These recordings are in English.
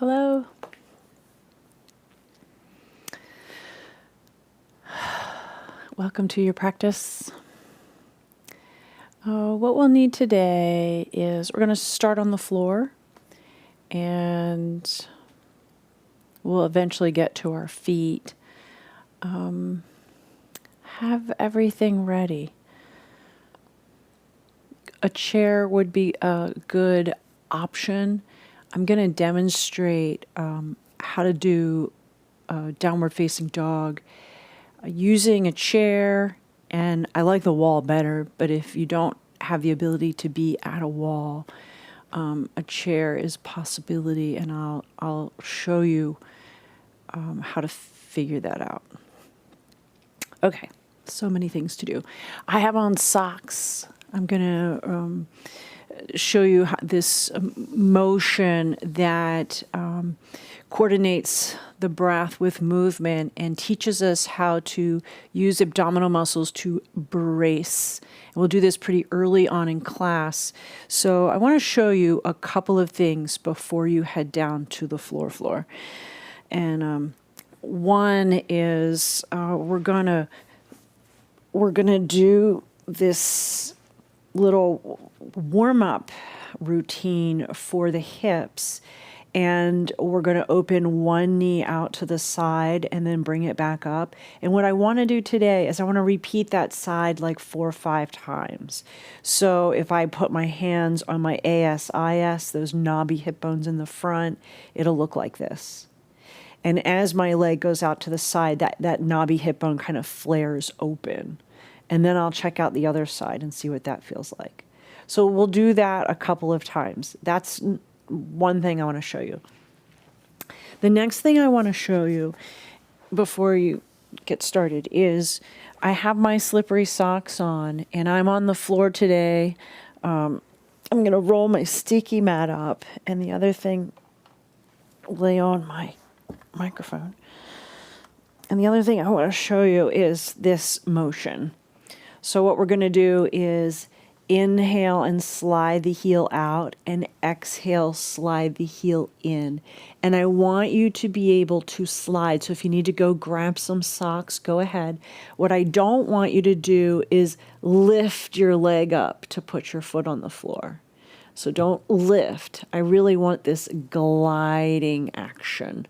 Hello. Welcome to your practice. What we'll need today is we're going to start on the floor and we'll eventually get to our feet. Have everything ready. A chair would be a good option. I'm going to demonstrate how to do a downward facing dog using a chair, and I like the wall better, but if you don't have the ability to be at a wall, a chair is a possibility, and I'll show you how to figure that out. Okay, so many things to do. I have on socks. I'm going to show you this motion that coordinates the breath with movement and teaches us how to use abdominal muscles to brace. And we'll do this pretty early on in class. So I want to show you a couple of things before you head down to the floor. And one is we're gonna do this little warm-up routine for the hips, and we're going to open one knee out to the side and then bring it back up. And what I want to do today is I want to repeat that side like 4 or 5 times. So if I put my hands on my ASIS, those knobby hip bones in the front, it'll look like this. And as my leg goes out to the side, that knobby hip bone kind of flares open. And then I'll check out the other side and see what that feels like. So we'll do that a couple of times. That's one thing I want to show you. The next thing I want to show you before you get started is I have my slippery socks on, and I'm on the floor today. I'm going to roll my sticky mat up, and the other thing, lay on my microphone. And the other thing I want to show you is this motion. So what we're going to do is inhale and slide the heel out, and exhale, slide the heel in. And I want you to be able to slide. So if you need to go grab some socks, go ahead. What I don't want you to do is lift your leg up to put your foot on the floor. So don't lift. I really want this gliding action.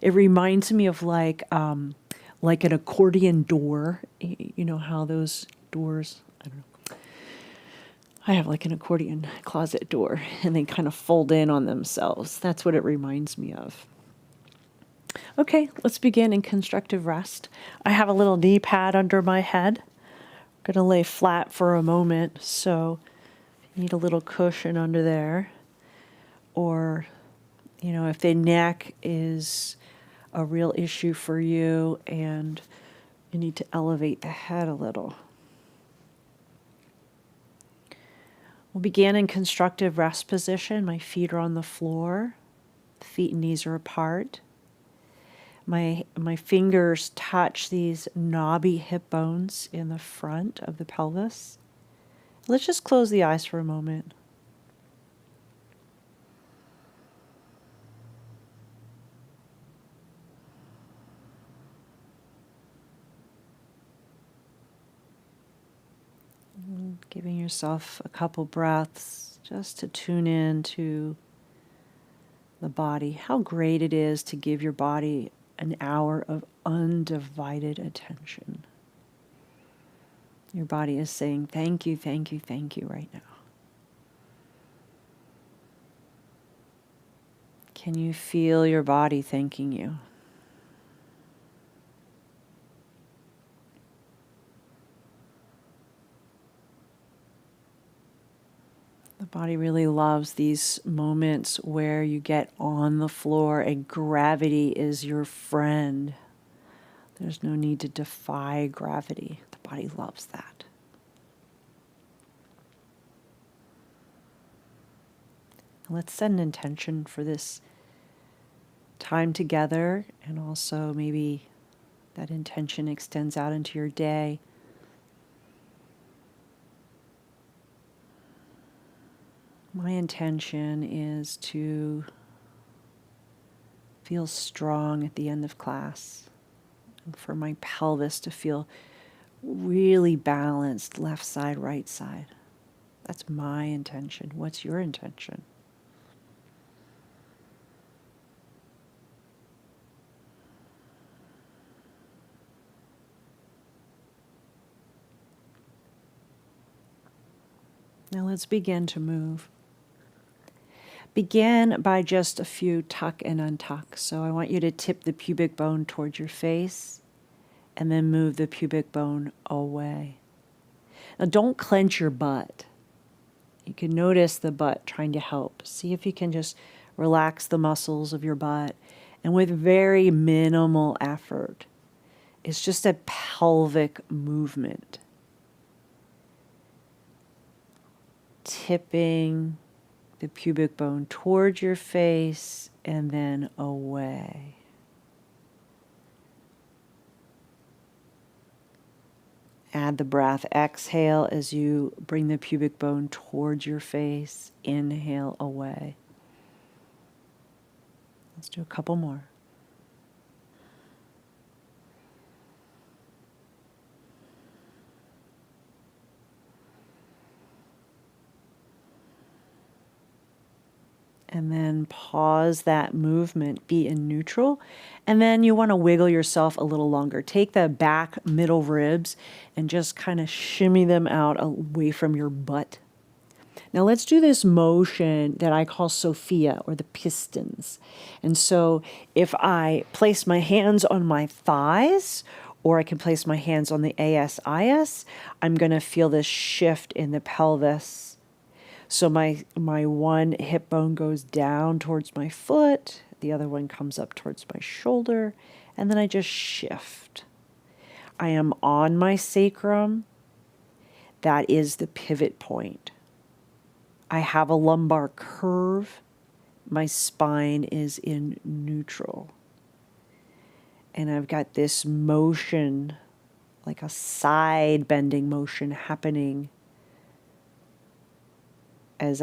It reminds me of like an accordion door. You know how those doors, I don't know. I have like an accordion closet door, and they kind of fold in on themselves. That's what it reminds me of. Okay, let's begin in constructive rest. I have a little knee pad under my head. I'm going to lay flat for a moment, so if you need a little cushion under there, or, if the neck is a real issue for you and you need to elevate the head a little. We'll begin in constructive rest position. My feet are on the floor. Feet and knees are apart. My fingers touch these knobby hip bones in the front of the pelvis. Let's just close the eyes for a moment. Giving yourself a couple breaths just to tune in to the body. How great it is to give your body an hour of undivided attention. Your body is saying, thank you, thank you, thank you right now. Can you feel your body thanking you? The body really loves these moments where you get on the floor and gravity is your friend. There's no need to defy gravity. The body loves that. Let's set an intention for this time together, and also maybe that intention extends out into your day. My intention is to feel strong at the end of class. And for my pelvis to feel really balanced, left side, right side. That's my intention. What's your intention? Now let's begin to move. Begin by just a few tuck and untuck. So I want you to tip the pubic bone towards your face and then move the pubic bone away. Now don't clench your butt. You can notice the butt trying to help. See if you can just relax the muscles of your butt. And with very minimal effort, it's just a pelvic movement. Tipping the pubic bone towards your face and then away. Add the breath. Exhale as you bring the pubic bone towards your face. Inhale away. Let's do a couple more. And then pause that movement, be in neutral. And then you want to wiggle yourself a little longer. Take the back middle ribs and just kind of shimmy them out away from your butt. Now let's do this motion that I call Sophia, or the pistons. And so if I place my hands on my thighs, or I can place my hands on the ASIS, I'm going to feel this shift in the pelvis. So my one hip bone goes down towards my foot, the other one comes up towards my shoulder, and then I just shift. I am on my sacrum. That is the pivot point. I have a lumbar curve. My spine is in neutral. And I've got this motion, like a side bending motion happening as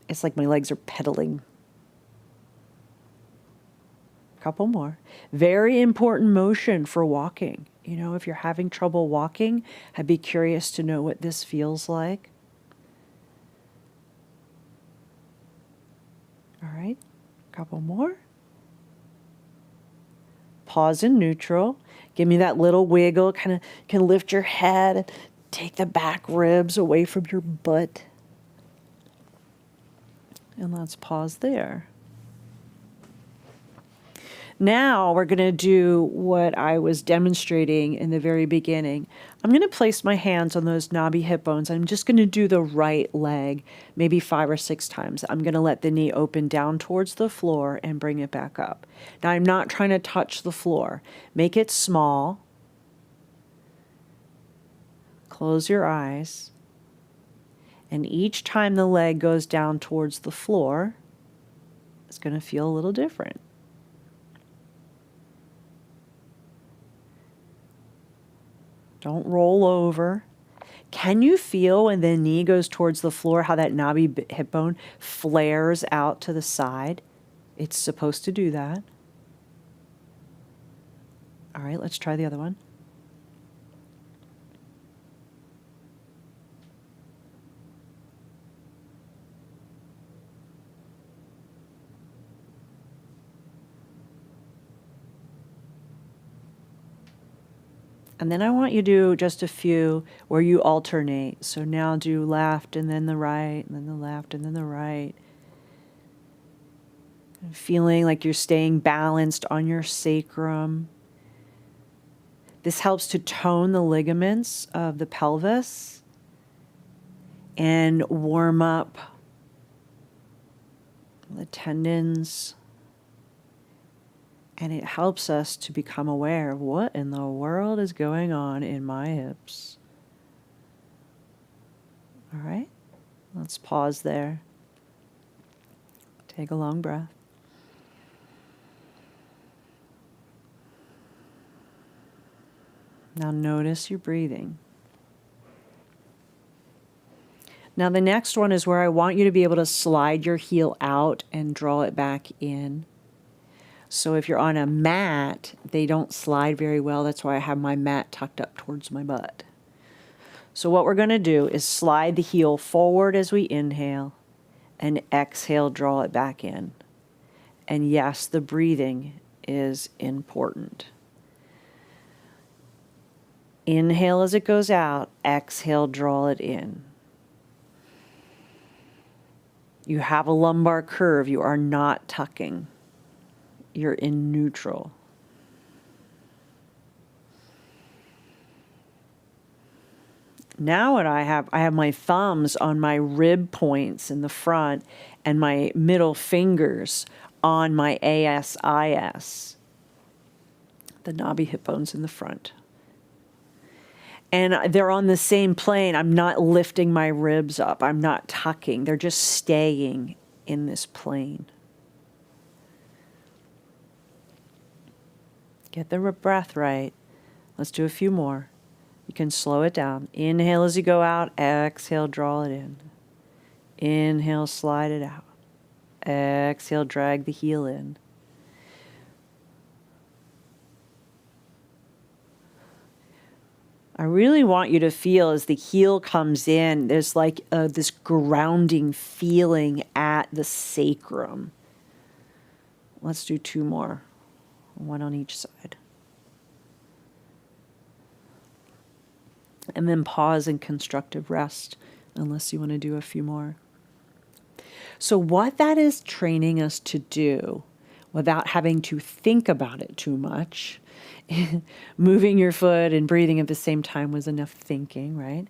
it's like my legs are pedaling. A couple more. Very important motion for walking. You know, if you're having trouble walking, I'd be curious to know what this feels like. All right, a couple more. Pause in neutral. Give me that little wiggle. Kind of can lift your head. Take the back ribs away from your butt. And let's pause there. Now we're going to do what I was demonstrating in the very beginning. I'm going to place my hands on those knobby hip bones. I'm just going to do the right leg, maybe 5 or 6 times. I'm going to let the knee open down towards the floor and bring it back up. Now I'm not trying to touch the floor. Make it small. Close your eyes. And each time the leg goes down towards the floor, it's going to feel a little different. Don't roll over. Can you feel when the knee goes towards the floor how that knobby hip bone flares out to the side? It's supposed to do that. All right, let's try the other one. And then I want you to do just a few where you alternate. So now do left and then the right, and then the left and then the right. And feeling like you're staying balanced on your sacrum. This helps to tone the ligaments of the pelvis and warm up the tendons. And it helps us to become aware of what in the world is going on in my hips. All right, let's pause there. Take a long breath. Now notice your breathing. Now the next one is where I want you to be able to slide your heel out and draw it back in. So if you're on a mat, they don't slide very well. That's why I have my mat tucked up towards my butt. So what we're going to do is slide the heel forward as we inhale and exhale, draw it back in. And yes, the breathing is important. Inhale as it goes out, exhale, draw it in. You have a lumbar curve, you are not tucking. You're in neutral. Now what I have my thumbs on my rib points in the front and my middle fingers on my ASIS, the knobby hip bones in the front. And they're on the same plane. I'm not lifting my ribs up. I'm not tucking. They're just staying in this plane. Get the breath right. Let's do a few more. You can slow it down. Inhale as you go out. Exhale, draw it in. Inhale, slide it out. Exhale, drag the heel in. I really want you to feel as the heel comes in, there's like this grounding feeling at the sacrum. Let's do 2 more, one on each side. And then pause in constructive rest, unless you want to do a few more. So what that is training us to do, without having to think about it too much, moving your foot and breathing at the same time was enough thinking, right?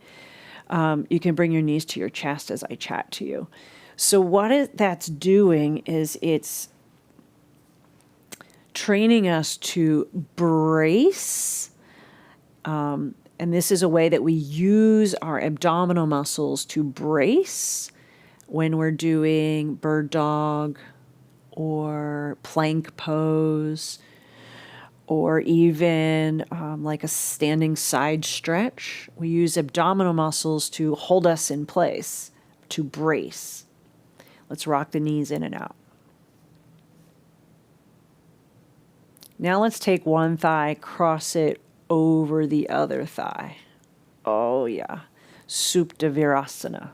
You can bring your knees to your chest as I chat to you. So what that's doing is it's training us to brace, and this is a way that we use our abdominal muscles to brace when we're doing bird dog or plank pose, or even like a standing side stretch. We use abdominal muscles to hold us in place, to brace. Let's rock the knees in and out. Now let's take one thigh, cross it over the other thigh. Oh yeah, Supta Virasana.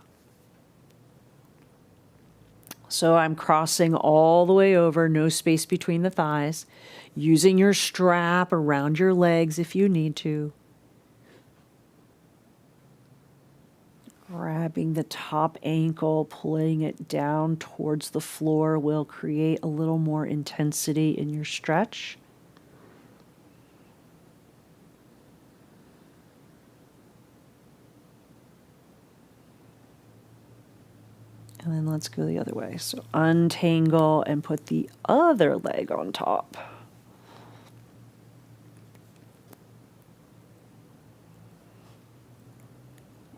So I'm crossing all the way over, no space between the thighs, using your strap around your legs if you need to. Grabbing the top ankle, pulling it down towards the floor will create a little more intensity in your stretch. And then let's go the other way. So untangle and put the other leg on top.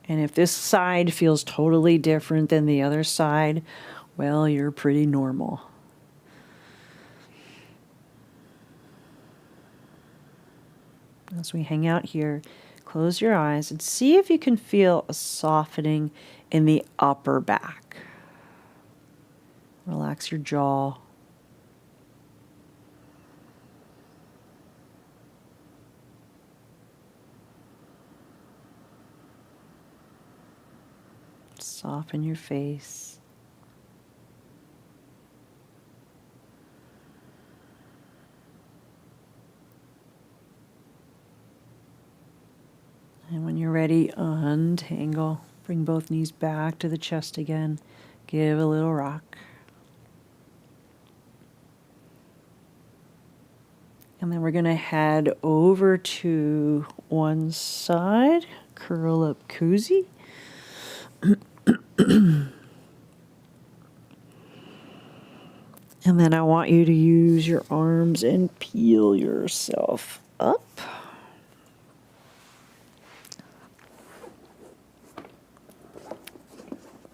And if this side feels totally different than the other side, well, you're pretty normal. As we hang out here, close your eyes and see if you can feel a softening in the upper back. Relax your jaw. Soften your face. And when you're ready, untangle. Bring both knees back to the chest again. Give a little rock. And then we're going to head over to one side, curl up cozy. And then I want you to use your arms and peel yourself up.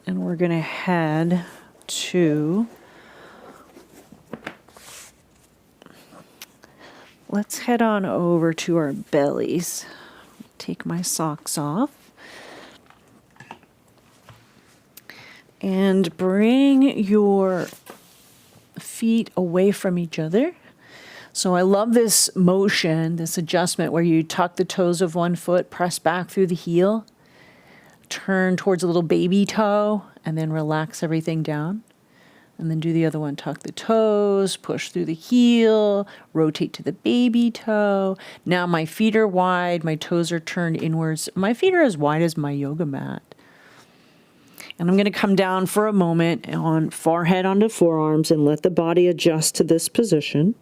And we're going to head to, let's head on over to our bellies. Take my socks off. And bring your feet away from each other So I love this motion, this adjustment where you tuck the toes of one foot, press back through the heel, turn towards a little baby toe, and then relax everything down. And then do the other one. Tuck the toes, push through the heel, rotate to the baby toe. Now my feet are wide, my toes are turned inwards. My feet are as wide as my yoga mat. And I'm going to come down for a moment on forehead onto forearms and let the body adjust to this position.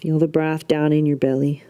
Feel the breath down in your belly.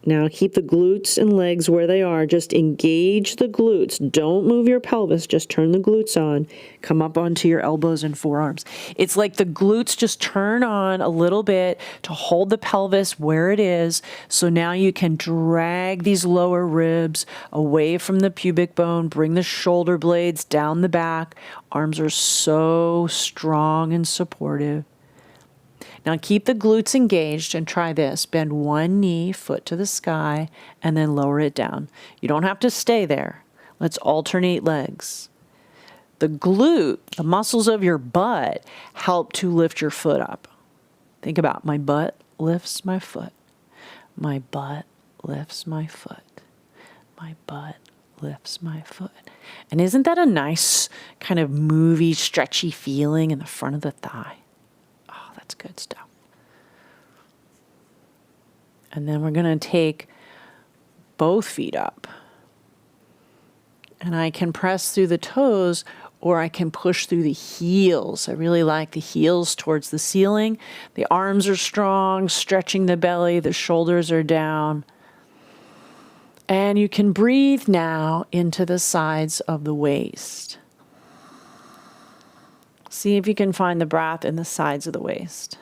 Now keep the glutes and legs where they are. Just engage the glutes. Don't move your pelvis. Just turn the glutes on. Come up onto your elbows and forearms. It's like the glutes just turn on a little bit to hold the pelvis where it is. So now you can drag these lower ribs away from the pubic bone. Bring the shoulder blades down the back. Arms are so strong and supportive. Now keep the glutes engaged and try this. Bend one knee, foot to the sky, and then lower it down. You don't have to stay there. Let's alternate legs. The glute, the muscles of your butt, help to lift your foot up. Think about my butt lifts my foot. My butt lifts my foot. My butt lifts my foot. And isn't that a nice kind of movie, stretchy feeling in the front of the thigh? That's good stuff. And then we're going to take both feet up. And I can press through the toes or I can push through the heels. I really like the heels towards the ceiling. The arms are strong, stretching the belly. The shoulders are down. And you can breathe now into the sides of the waist. See if you can find the breath in the sides of the waist.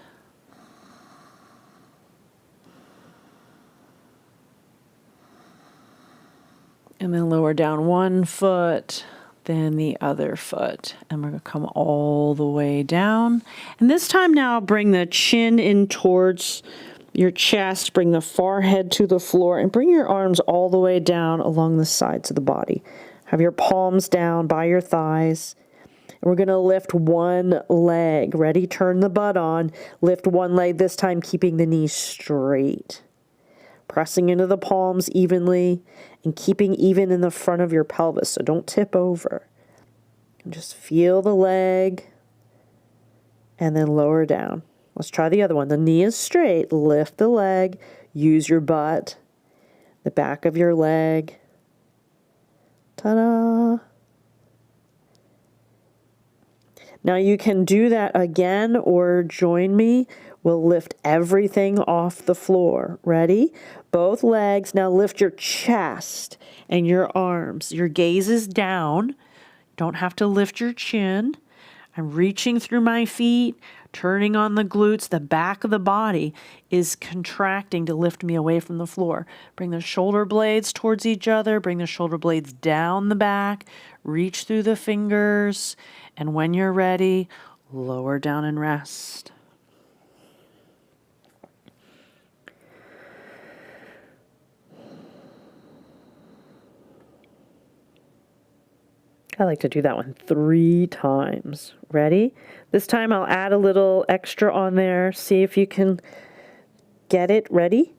And then lower down one foot, then the other foot. And we're going to come all the way down. And this time now, bring the chin in towards your chest, bring the forehead to the floor, and bring your arms all the way down along the sides of the body. Have your palms down by your thighs. We're going to lift one leg. Ready? Turn the butt on. Lift one leg, this time keeping the knees straight. Pressing into the palms evenly and keeping even in the front of your pelvis, so don't tip over. And just feel the leg and then lower down. Let's try the other one. The knee is straight. Lift the leg. Use your butt, the back of your leg. Ta-da! Now you can do that again or join me. We'll lift everything off the floor. Ready? Both legs. Now lift your chest and your arms. Your gaze is down. Don't have to lift your chin. I'm reaching through my feet, turning on the glutes. The back of the body is contracting to lift me away from the floor. Bring the shoulder blades towards each other. Bring the shoulder blades down the back. Reach through the fingers. And when you're ready, lower down and rest. I like to do that one 3 times. Ready? This time I'll add a little extra on there. See if you can get it. Ready?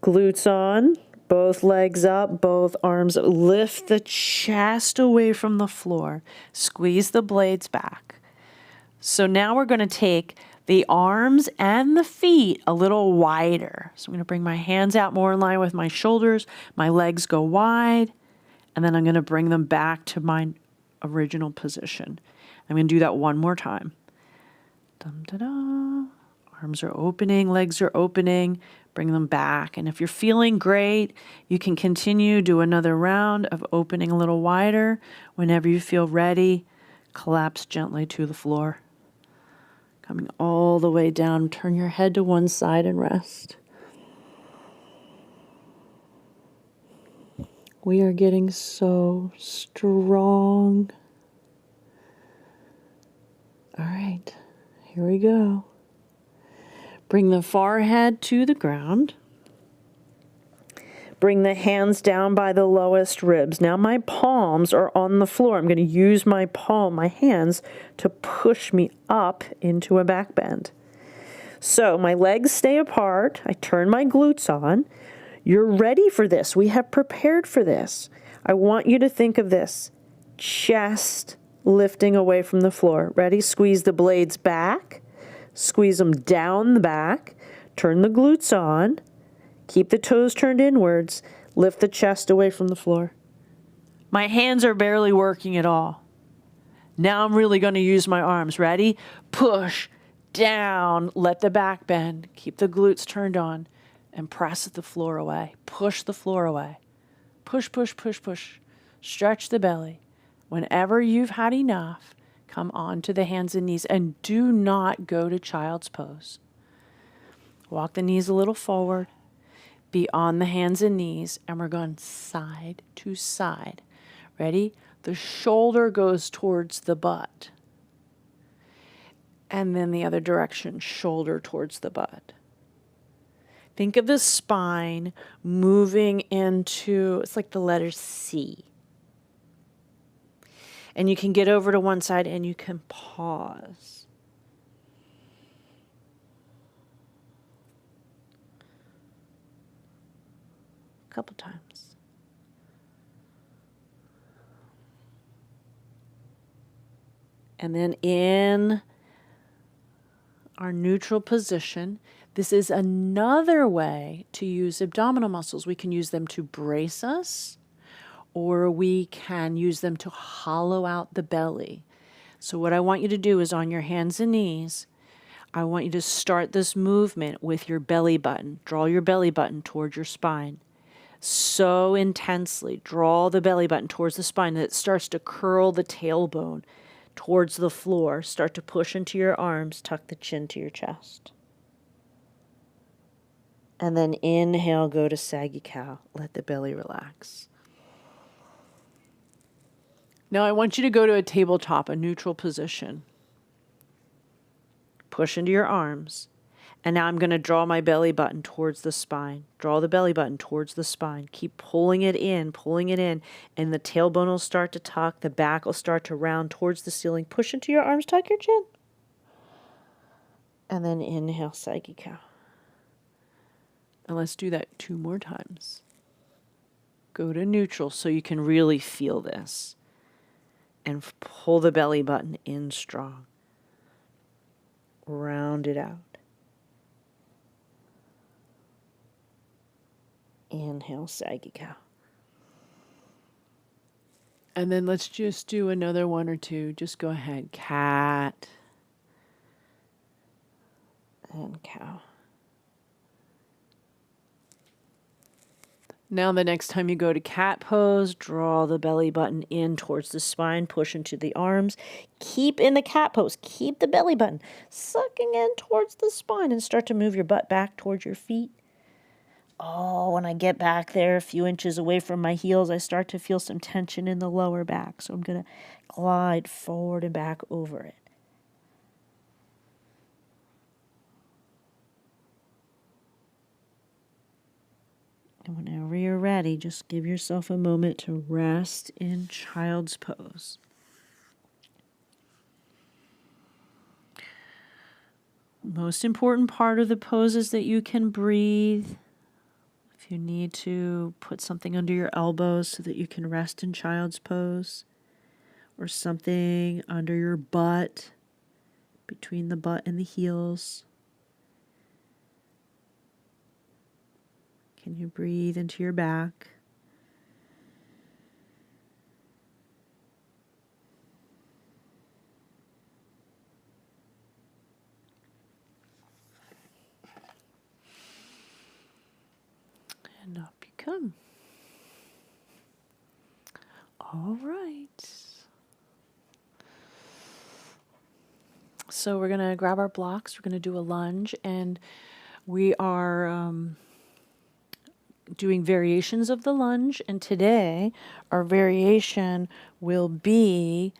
Glutes on, both legs up, both arms up. Lift the chest away from the floor. Squeeze the blades back. So now we're going to take the arms and the feet a little wider. So I'm going to bring my hands out more in line with my shoulders. My legs go wide. And then I'm going to bring them back to my original position. I'm going to do that one more time. Dum, da, da. Arms are opening, legs are opening. Bring them back. And if you're feeling great, you can continue, do another round of opening a little wider. Whenever you feel ready, collapse gently to the floor. Coming all the way down, turn your head to one side and rest. We are getting so strong. All right, here we go. Bring the forehead to the ground. Bring the hands down by the lowest ribs. Now my palms are on the floor. I'm going to use my hands, to push me up into a back bend. So my legs stay apart. I turn my glutes on. You're ready for this. We have prepared for this. I want you to think of this. Chest lifting away from the floor. Ready? Squeeze the blades back. Squeeze them down the back. Turn the glutes on. Keep the toes turned inwards. Lift the chest away from the floor. My hands are barely working at all. Now I'm really going to use my arms. Ready? Push down. Let the back bend. Keep the glutes turned on. And press the floor away. Push the floor away. Push, push, push, push. Stretch the belly. Whenever you've had enough, come onto the hands and knees. And do not go to child's pose. Walk the knees a little forward. Be on the hands and knees. And we're going side to side. Ready? The shoulder goes towards the butt. And then the other direction, shoulder towards the butt. Think of the spine moving into, it's like the letter C. And you can get over to one side and you can pause. A couple times. And then in our neutral position, this is another way to use abdominal muscles. We can use them to brace us, or we can use them to hollow out the belly. So what I want you to do is on your hands and knees, I want you to start this movement with your belly button. Draw your belly button towards your spine. So intensely, draw the belly button towards the spine that it starts to curl the tailbone towards the floor. Start to push into your arms, tuck the chin to your chest. And then inhale, go to saggy cow. Let the belly relax. Now I want you to go to a tabletop, a neutral position. Push into your arms. And now I'm going to draw my belly button towards the spine. Draw the belly button towards the spine. Keep pulling it in, and the tailbone will start to tuck. The back will start to round towards the ceiling. Push into your arms, tuck your chin. And then inhale, saggy cow. And let's do that 2 more times. Go to neutral so you can really feel this. And pull the belly button in strong. Round it out. Inhale, saggy cow. And then let's just do another 1 or 2. Just go ahead. Cat. And cow. Now the next time you go to cat pose, draw the belly button in towards the spine, push into the arms. Keep in the cat pose. Keep the belly button sucking in towards the spine and start to move your butt back towards your feet. Oh, when I get back there a few inches away from my heels, I start to feel some tension in the lower back. So I'm going to glide forward and back over it. And whenever you're ready, just give yourself a moment to rest in child's pose. Most important part of the pose is that you can breathe. If you need to, put something under your elbows so that you can rest in child's pose, or something under your butt, between the butt and the heels. Can you breathe into your back? And up you come. All right. So we're going to grab our blocks. We're going to do a lunge, and we are doing variations of the lunge. And today our variation will be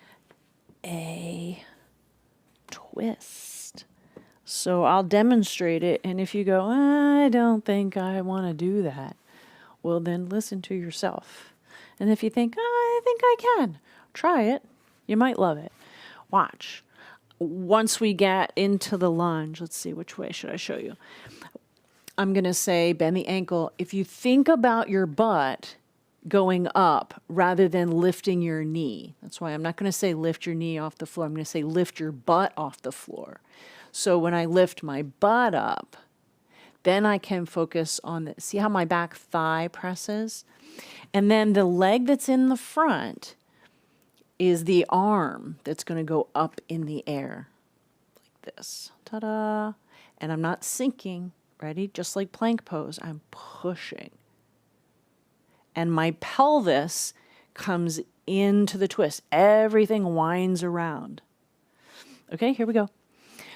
a twist. So I'll demonstrate it, and if you go, I don't think I want to do that, well, then listen to yourself. And if you think, oh, I think I can, try it. You might love it. Watch. Once we get into the lunge, let's see, which way should I show you? I'm going to say bend the ankle. If you think about your butt going up rather than lifting your knee, that's why I'm not going to say lift your knee off the floor. I'm going to say lift your butt off the floor. So when I lift my butt up, then I can focus on the, see how my back thigh presses? And then the leg that's in the front is the arm that's going to go up in the air like this. Ta-da! And I'm not sinking. Ready? Just like plank pose, I'm pushing. And my pelvis comes into the twist. Everything winds around. Okay, here we go.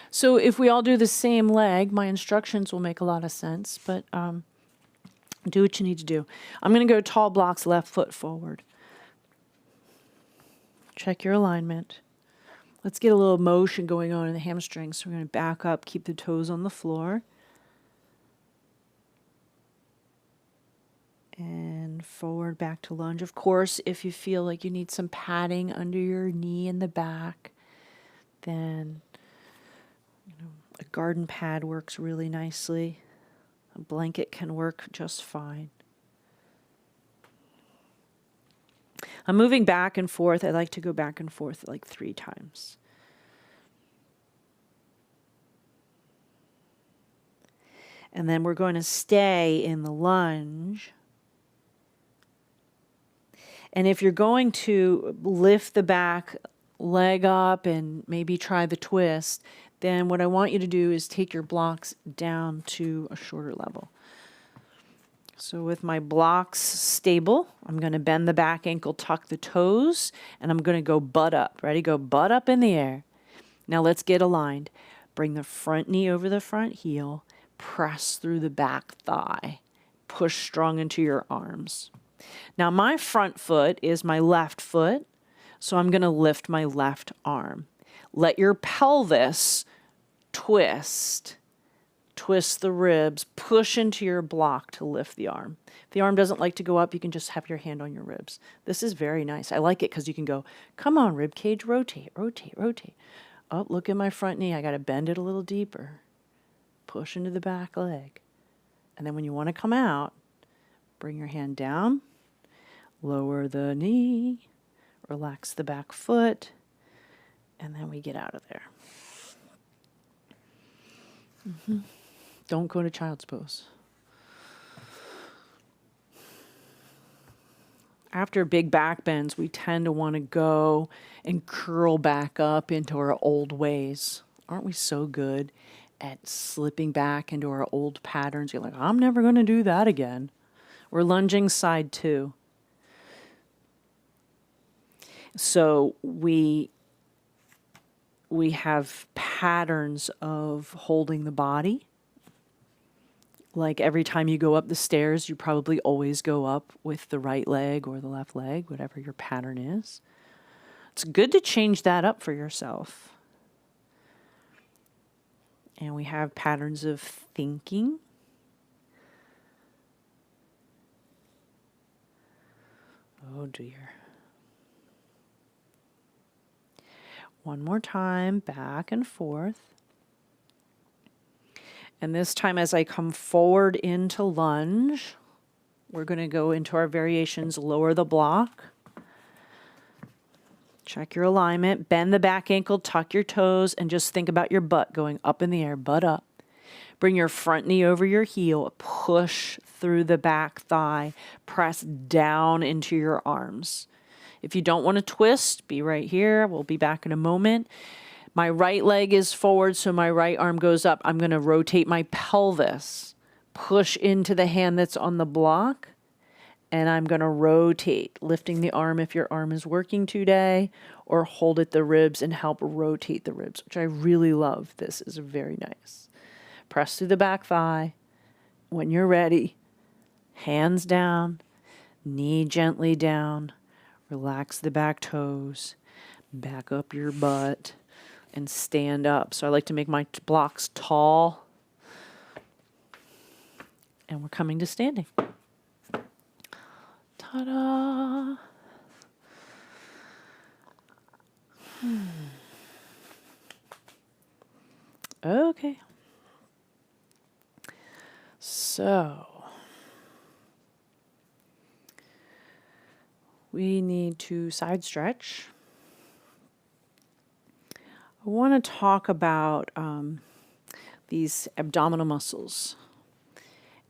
So if we all do the same leg, my instructions will make a lot of sense, but do what you need to do. I'm going to go tall blocks, left foot forward. Check your alignment. Let's get a little motion going on in the hamstrings. So we're going to back up, keep the toes on the floor. And forward, back to lunge. Of course, if you feel like you need some padding under your knee and the back, then a garden pad works really nicely. A blanket can work just fine. I'm moving back and forth. I like to go back and forth like 3 times. And then we're going to stay in the lunge. And if you're going to lift the back leg up and maybe try the twist, then what I want you to do is take your blocks down to a shorter level. So with my blocks stable, I'm going to bend the back ankle, tuck the toes, and I'm going to go butt up. Ready? Go butt up in the air. Now let's get aligned. Bring the front knee over the front heel, press through the back thigh, push strong into your arms. Now my front foot is my left foot, so I'm going to lift my left arm. Let your pelvis twist. Twist the ribs, push into your block to lift the arm. If the arm doesn't like to go up, you can just have your hand on your ribs. This is very nice. I like it because you can go, come on, rib cage, rotate, rotate, rotate. Oh, look at my front knee. I got to bend it a little deeper. Push into the back leg. And then when you want to come out, bring your hand down, lower the knee, relax the back foot, and then we get out of there. Don't go to child's pose. After big back bends, we tend to want to go and curl back up into our old ways. Aren't we so good at slipping back into our old patterns? You're like, I'm never going to do that again. We're lunging side 2. So we have patterns of holding the body. Like every time you go up the stairs, you probably always go up with the right leg or the left leg, whatever your pattern is. It's good to change that up for yourself. And we have patterns of thinking. Oh dear. One more time, back and forth. And this time as I come forward into lunge, we're going to go into our variations, lower the block. Check your alignment, bend the back ankle, tuck your toes, and just think about your butt going up in the air, butt up. Bring your front knee over your heel, push through the back thigh, press down into your arms. If you don't want to twist, be right here. We'll be back in a moment. My right leg is forward, so my right arm goes up. I'm going to rotate my pelvis, push into the hand that's on the block, and I'm going to rotate, lifting the arm if your arm is working today, or hold at the ribs and help rotate the ribs, which I really love. This is very nice. Press through the back thigh. When you're ready, hands down, knee gently down, relax the back toes, back up your butt, and stand up. So I like to make my blocks tall. And we're coming to standing. Ta-da! Okay. So we need to side stretch. I want to talk about these abdominal muscles.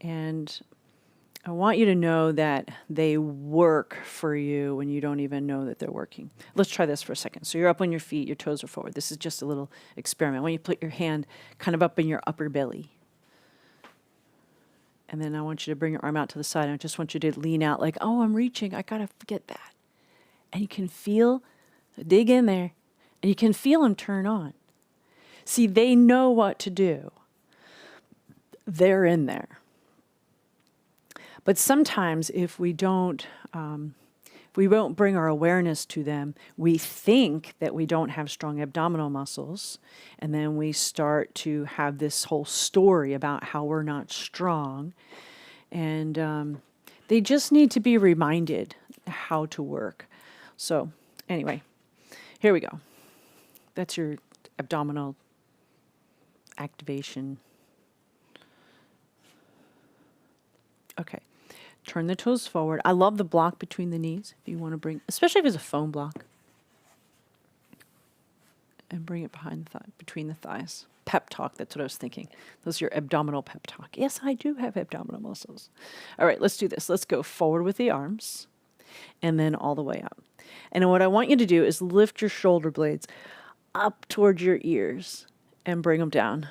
And I want you to know that they work for you when you don't even know that they're working. Let's try this for a second. So you're up on your feet, your toes are forward. This is just a little experiment. When you put your hand kind of up in your upper belly. And then I want you to bring your arm out to the side. And I just want you to lean out like, oh, I'm reaching. I got to forget that. And you can feel, dig in there, and you can feel them turn on. See, they know what to do. They're in there. But sometimes if we won't bring our awareness to them, we think that we don't have strong abdominal muscles, and then we start to have this whole story about how we're not strong. And they just need to be reminded how to work. So anyway, here we go. That's your abdominal activation. Okay. Turn the toes forward. I love the block between the knees if you want to bring, especially if it's a foam block. And bring it behind the between the thighs. Pep talk, that's what I was thinking. Those are your abdominal pep talk. Yes, I do have abdominal muscles. All right, let's do this. Let's go forward with the arms and then all the way up. And what I want you to do is lift your shoulder blades up towards your ears and bring them down.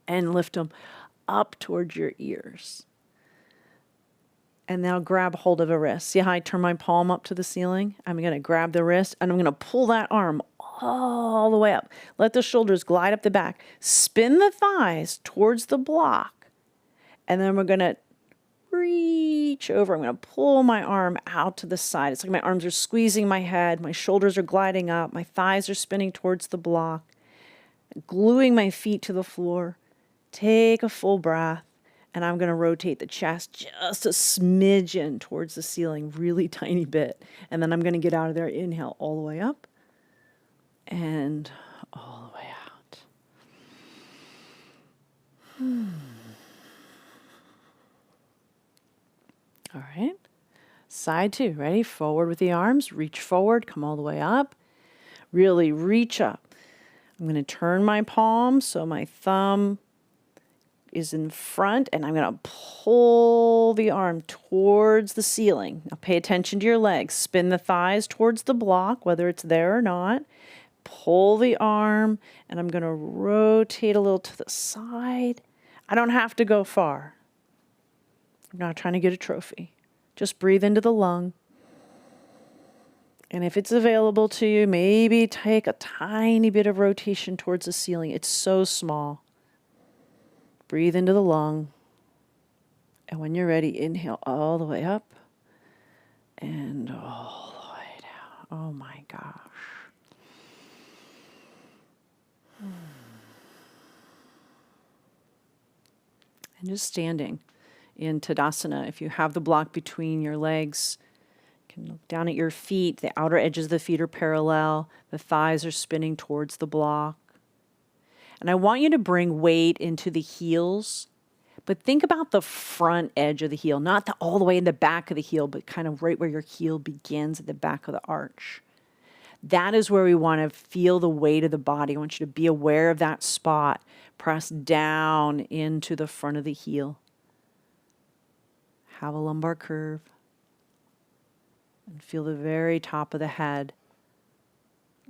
And lift them up towards your ears. And now grab hold of a wrist. See how I turn my palm up to the ceiling? I'm going to grab the wrist and I'm going to pull that arm all the way up. Let the shoulders glide up the back. Spin the thighs towards the block. And then we're going to reach over. I'm going to pull my arm out to the side. It's like my arms are squeezing my head. My shoulders are gliding up. My thighs are spinning towards the block. Gluing my feet to the floor. Take a full breath. And I'm going to rotate the chest just a smidgen towards the ceiling, really tiny bit. And then I'm going to get out of there. Inhale all the way up and all the way out. All right. Side two. Ready? Forward with the arms. Reach forward. Come all the way up. Really reach up. I'm going to turn my palm so my thumb is in front, and I'm going to pull the arm towards the ceiling. Now pay attention to your legs. Spin the thighs towards the block, whether it's there or not. Pull the arm, and I'm going to rotate a little to the side. I don't have to go far. I'm not trying to get a trophy. Just breathe into the lung. And if it's available to you, maybe take a tiny bit of rotation towards the ceiling. It's so small. Breathe into the lung. And when you're ready, inhale all the way up and all the way down. Oh my gosh. And just standing in Tadasana. If you have the block between your legs, you can look down at your feet. The outer edges of the feet are parallel. The thighs are spinning towards the block. And I want you to bring weight into the heels, but think about the front edge of the heel, not all the way in the back of the heel, but kind of right where your heel begins at the back of the arch. That is where we want to feel the weight of the body. I want you to be aware of that spot. Press down into the front of the heel. Have a lumbar curve. And feel the very top of the head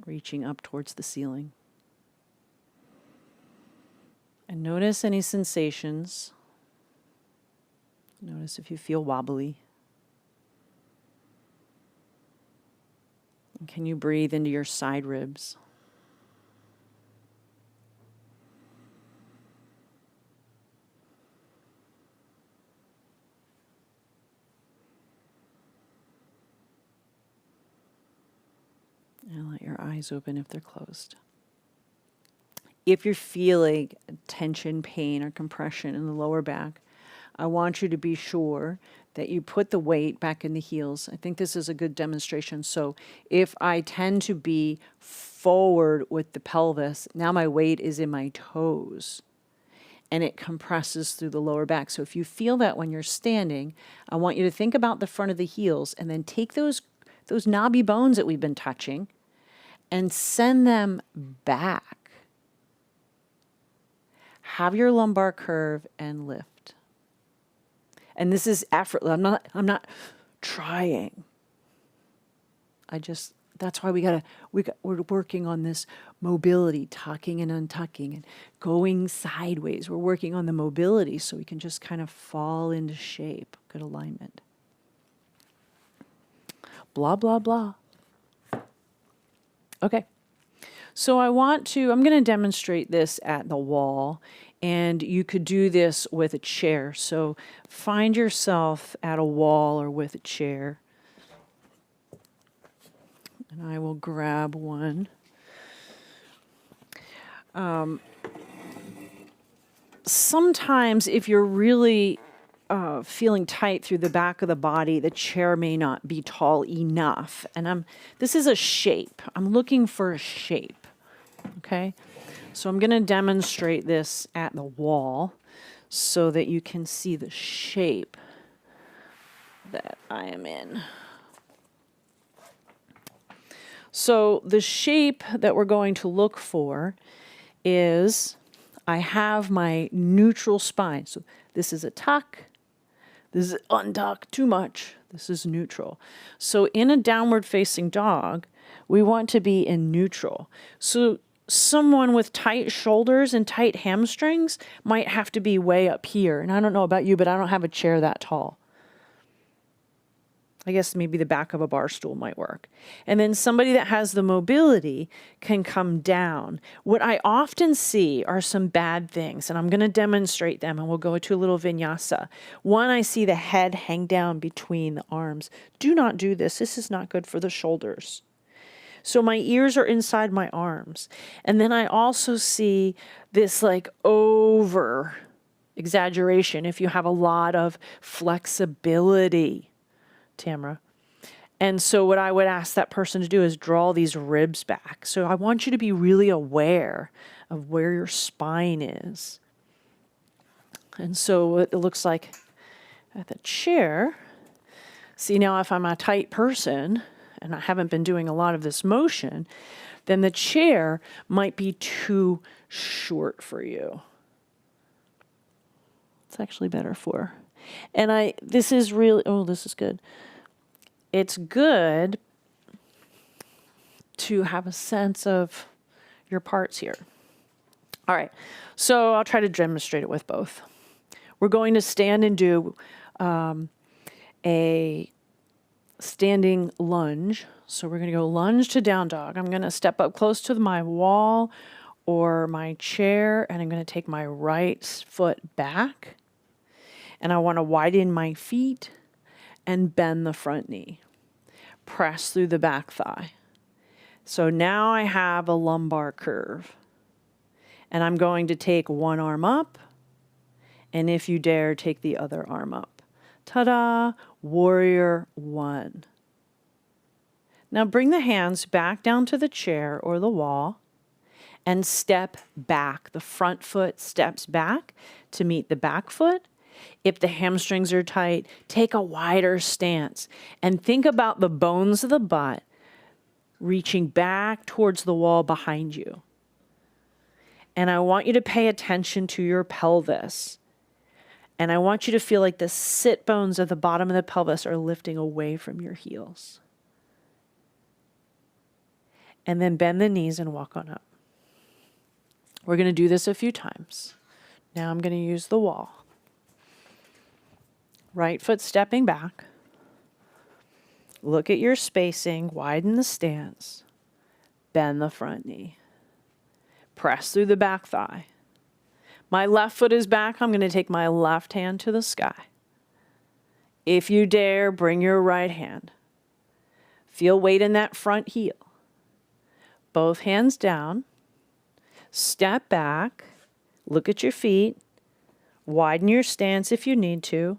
reaching up towards the ceiling. And notice any sensations. Notice if you feel wobbly. And can you breathe into your side ribs? And let your eyes open if they're closed. If you're feeling tension, pain, or compression in the lower back, I want you to be sure that you put the weight back in the heels. I think this is a good demonstration. So if I tend to be forward with the pelvis, now my weight is in my toes and it compresses through the lower back. So if you feel that when you're standing, I want you to think about the front of the heels and then take those knobby bones that we've been touching and send them back. Have your lumbar curve and lift. And this is effortless. I'm not trying. That's why we're working on this mobility, tucking and untucking and going sideways. We're working on the mobility so we can just kind of fall into shape. Good alignment. Blah, blah, blah. Okay. So I'm going to demonstrate this at the wall, and you could do this with a chair. So find yourself at a wall or with a chair. And I will grab one. Sometimes if you're really feeling tight through the back of the body, the chair may not be tall enough. And this is a shape. I'm looking for a shape. Okay, so I'm going to demonstrate this at the wall so that you can see the shape that I am in. So the shape that we're going to look for is I have my neutral spine. So this is a tuck. This is untuck, too much. This is neutral. So in a downward facing dog, we want to be in neutral. So someone with tight shoulders and tight hamstrings might have to be way up here. And I don't know about you, but I don't have a chair that tall. I guess maybe the back of a bar stool might work. And then somebody that has the mobility can come down. What I often see are some bad things, and I'm going to demonstrate them, and we'll go to a little vinyasa. One, I see the head hang down between the arms. Do not do this. This is not good for the shoulders. So my ears are inside my arms. And then I also see this like over exaggeration if you have a lot of flexibility, Tamara. And so what I would ask that person to do is draw these ribs back. So I want you to be really aware of where your spine is. And so it looks like at the chair, see now if I'm a tight person, and I haven't been doing a lot of this motion, then the chair might be too short for you. It's actually better for. And this is really, this is good. It's good to have a sense of your parts here. All right, so I'll try to demonstrate it with both. We're going to stand and do a standing lunge. So we're going to go lunge to down dog. I'm going to step up close to my wall or my chair, and I'm going to take my right foot back. And I want to widen my feet and bend the front knee. Press through the back thigh. So now I have a lumbar curve. And I'm going to take one arm up, and if you dare, take the other arm up. Ta-da! Warrior one. Now bring the hands back down to the chair or the wall and step back. The front foot steps back to meet the back foot. If the hamstrings are tight, take a wider stance and think about the bones of the butt reaching back towards the wall behind you. And I want you to pay attention to your pelvis. And I want you to feel like the sit bones of the bottom of the pelvis are lifting away from your heels. And then bend the knees and walk on up. We're going to do this a few times. Now I'm going to use the wall. Right foot stepping back. Look at your spacing, widen the stance. Bend the front knee. Press through the back thigh. My left foot is back. I'm going to take my left hand to the sky. If you dare, bring your right hand. Feel weight in that front heel. Both hands down. Step back. Look at your feet. Widen your stance if you need to.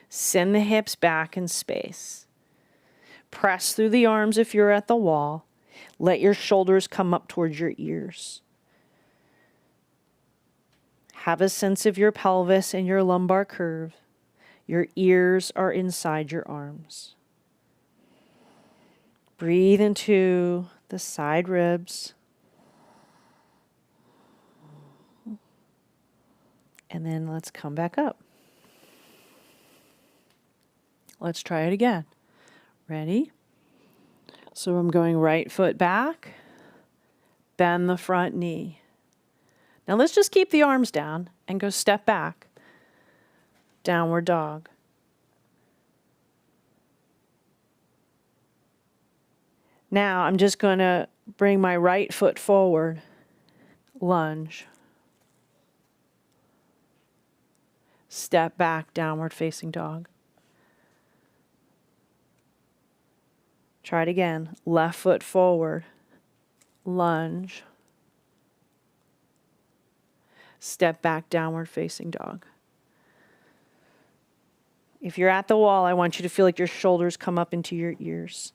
Send the hips back in space. Press through the arms if you're at the wall. Let your shoulders come up towards your ears. Have a sense of your pelvis and your lumbar curve. Your ears are inside your arms. Breathe into the side ribs. And then let's come back up. Let's try it again. Ready? So I'm going right foot back, bend the front knee. Now let's just keep the arms down and go step back. Downward dog. Now I'm just going to bring my right foot forward, lunge. Step back, downward facing dog. Try it again. Left foot forward, lunge. Step back, downward facing dog. If you're at the wall, I want you to feel like your shoulders come up into your ears.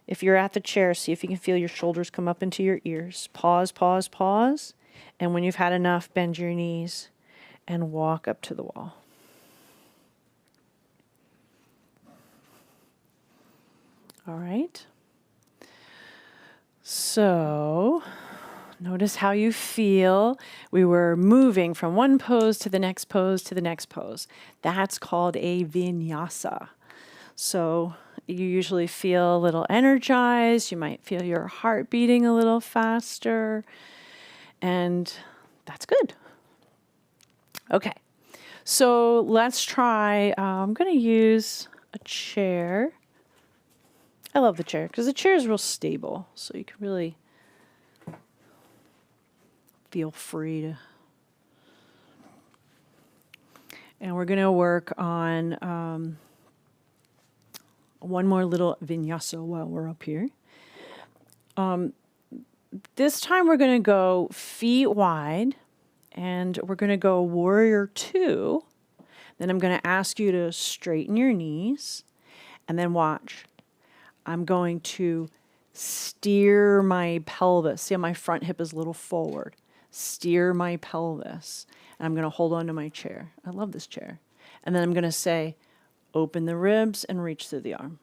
If you're at the chair, see if you can feel your shoulders come up into your ears. Pause, pause, pause. And when you've had enough, bend your knees and walk up to the wall. All right. So notice how you feel. We were moving from one pose to the next pose to the next pose. That's called a vinyasa. So you usually feel a little energized. You might feel your heart beating a little faster. And that's good. Okay. So let's try, I'm going to use a chair. I love the chair because the chair is real stable. So you can really feel free to. And we're going to work on one more little vinyasa while we're up here. This time we're going to go feet wide and we're going to go warrior two. Then I'm going to ask you to straighten your knees and then watch. I'm going to steer my pelvis. See how my front hip is a little forward. Steer my pelvis. And I'm going to hold on to my chair. I love this chair. And then I'm going to say, open the ribs and reach through the arm.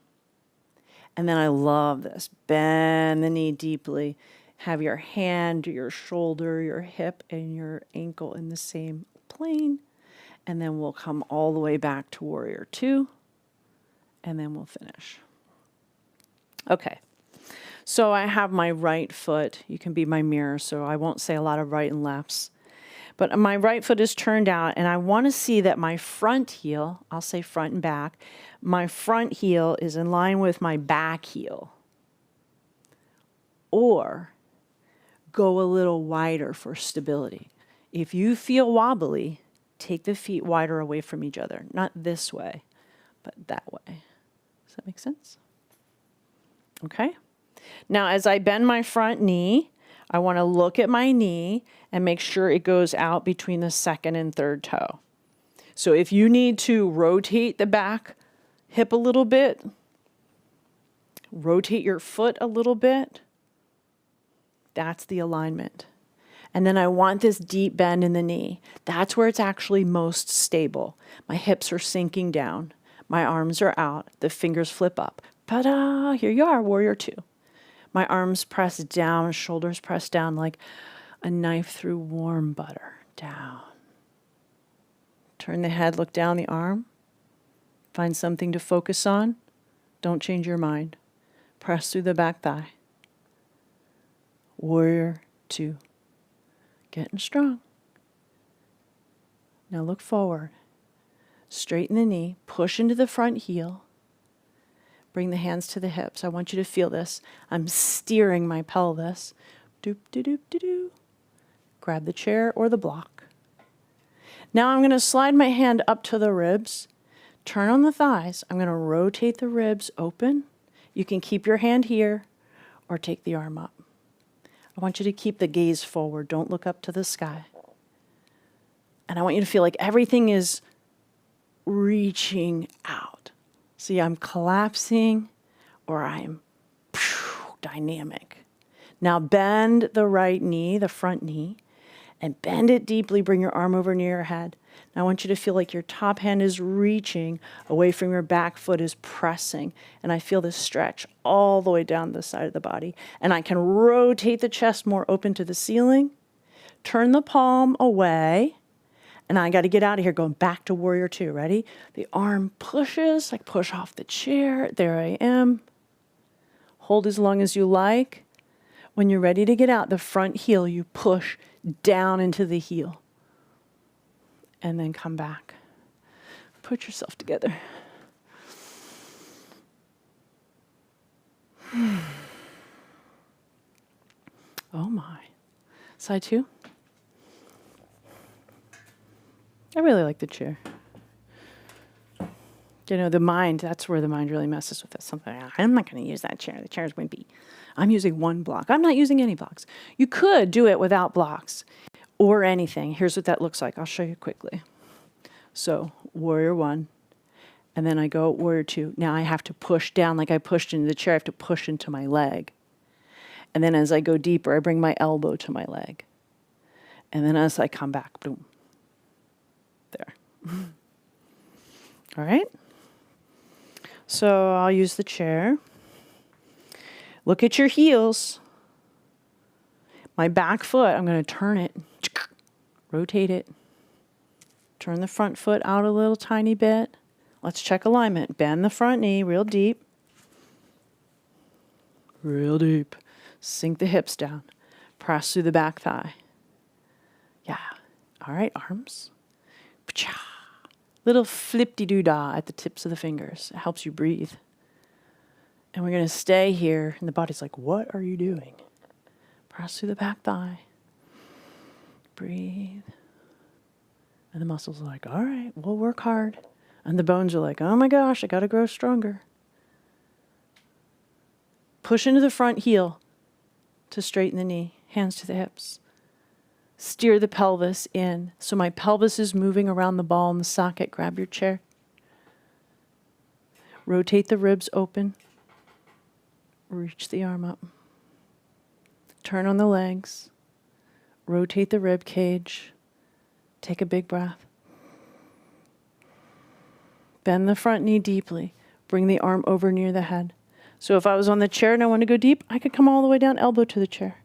And then I love this. Bend the knee deeply. Have your hand, your shoulder, your hip, and your ankle in the same plane. And then we'll come all the way back to warrior two. And then we'll finish. Okay. So I have my right foot. You can be my mirror, so I won't say a lot of right and lefts. But my right foot is turned out, and I want to see that my front heel, I'll say front and back, my front heel is in line with my back heel. Or go a little wider for stability. If you feel wobbly, take the feet wider away from each other. Not this way, but that way. Does that make sense? Okay. Now, as I bend my front knee, I want to look at my knee and make sure it goes out between the second and third toe. So if you need to rotate the back hip a little bit, rotate your foot a little bit, that's the alignment. And then I want this deep bend in the knee. That's where it's actually most stable. My hips are sinking down. My arms are out. The fingers flip up. Ta-da! Here you are, warrior two. My arms press down, shoulders press down like a knife through warm butter. Down. Turn the head, look down the arm. Find something to focus on. Don't change your mind. Press through the back thigh. Warrior two. Getting strong. Now look forward. Straighten the knee. Push into the front heel. Bring the hands to the hips. I want you to feel this. I'm steering my pelvis. Doop, doop, doop, doop, doop. Grab the chair or the block. Now I'm going to slide my hand up to the ribs. Turn on the thighs. I'm going to rotate the ribs open. You can keep your hand here or take the arm up. I want you to keep the gaze forward. Don't look up to the sky. And I want you to feel like everything is reaching out. See, I'm collapsing or I'm dynamic. Now bend the right knee, the front knee, and bend it deeply. Bring your arm over near your head. Now I want you to feel like your top hand is reaching away from your back foot is pressing. And I feel this stretch all the way down the side of the body. And I can rotate the chest more open to the ceiling. Turn the palm away. And I got to get out of here, going back to warrior two. Ready? The arm pushes, like push off the chair. There I am. Hold as long as you like. When you're ready to get out, the front heel, you push down into the heel. And then come back. Put yourself together. Oh my. Side two. I really like the chair. You know, the mind, that's where the mind really messes with us. Something, I'm not going to use that chair. The chair's wimpy. I'm using one block. I'm not using any blocks. You could do it without blocks or anything. Here's what that looks like. I'll show you quickly. So, warrior one, and then I go warrior two. Now I have to push down like I pushed into the chair. I have to push into my leg. And then as I go deeper, I bring my elbow to my leg. And then as I come back, boom. There. All right. So I'll use the chair. Look at your heels. My back foot, I'm going to turn it, rotate it. Turn the front foot out a little tiny bit. Let's check alignment. Bend the front knee real deep. Real deep. Sink the hips down. Press through the back thigh. Yeah. All right, arms. Little flip-de-doo-dah at the tips of the fingers. It helps you breathe. And we're going to stay here. And the body's like, what are you doing? Press through the back thigh. Breathe. And the muscles are like, all right, we'll work hard. And the bones are like, oh my gosh, I got to grow stronger. Push into the front heel to straighten the knee. Hands to the hips. Steer the pelvis in. So my pelvis is moving around the ball in the socket. Grab your chair. Rotate the ribs open. Reach the arm up. Turn on the legs. Rotate the rib cage. Take a big breath. Bend the front knee deeply. Bring the arm over near the head. So if I was on the chair and I want to go deep, I could come all the way down, elbow to the chair.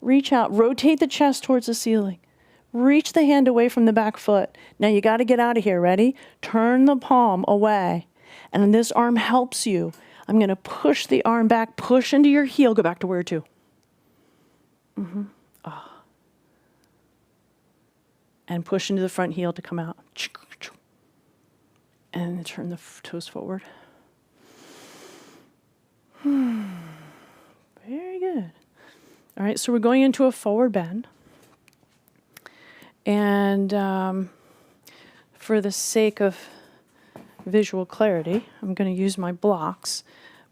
Reach out. Rotate the chest towards the ceiling. Reach the hand away from the back foot. Now you got to get out of here. Ready? Turn the palm away. And this arm helps you. I'm going to push the arm back. Push into your heel. Go back to warrior two. And push into the front heel to come out. And turn the toes forward. Very good. All right, so we're going into a forward bend. And for the sake of visual clarity, I'm going to use my blocks.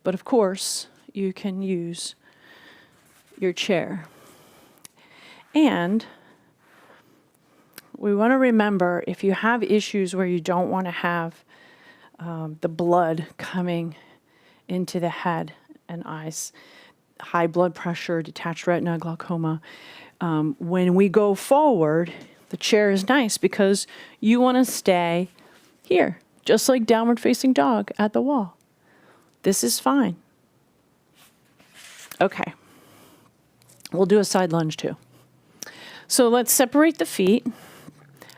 But of course, you can use your chair. And we want to remember, if you have issues where you don't want to have the blood coming into the head and eyes, high blood pressure, detached retina, glaucoma, when we go forward, the chair is nice because you want to stay here, just like downward facing dog at the wall. This is fine. Okay. We'll do a side lunge too. So let's separate the feet.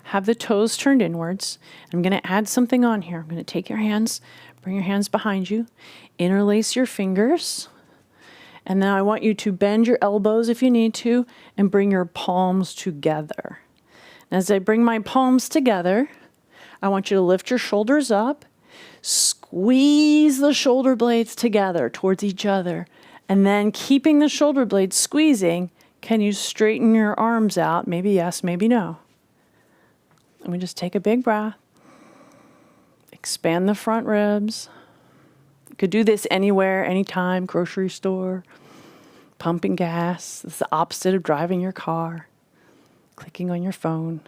Have the toes turned inwards. I'm going to add something on here. I'm going to take your hands, bring your hands behind you, interlace your fingers, and then I want you to bend your elbows if you need to, and bring your palms together. As I bring my palms together, I want you to lift your shoulders up, squeeze the shoulder blades together towards each other, and then keeping the shoulder blades squeezing, can you straighten your arms out? Maybe yes, maybe no. Let me just take a big breath. Expand the front ribs. You could do this anywhere, anytime, grocery store, pumping gas. It's the opposite of driving your car, clicking on your phone.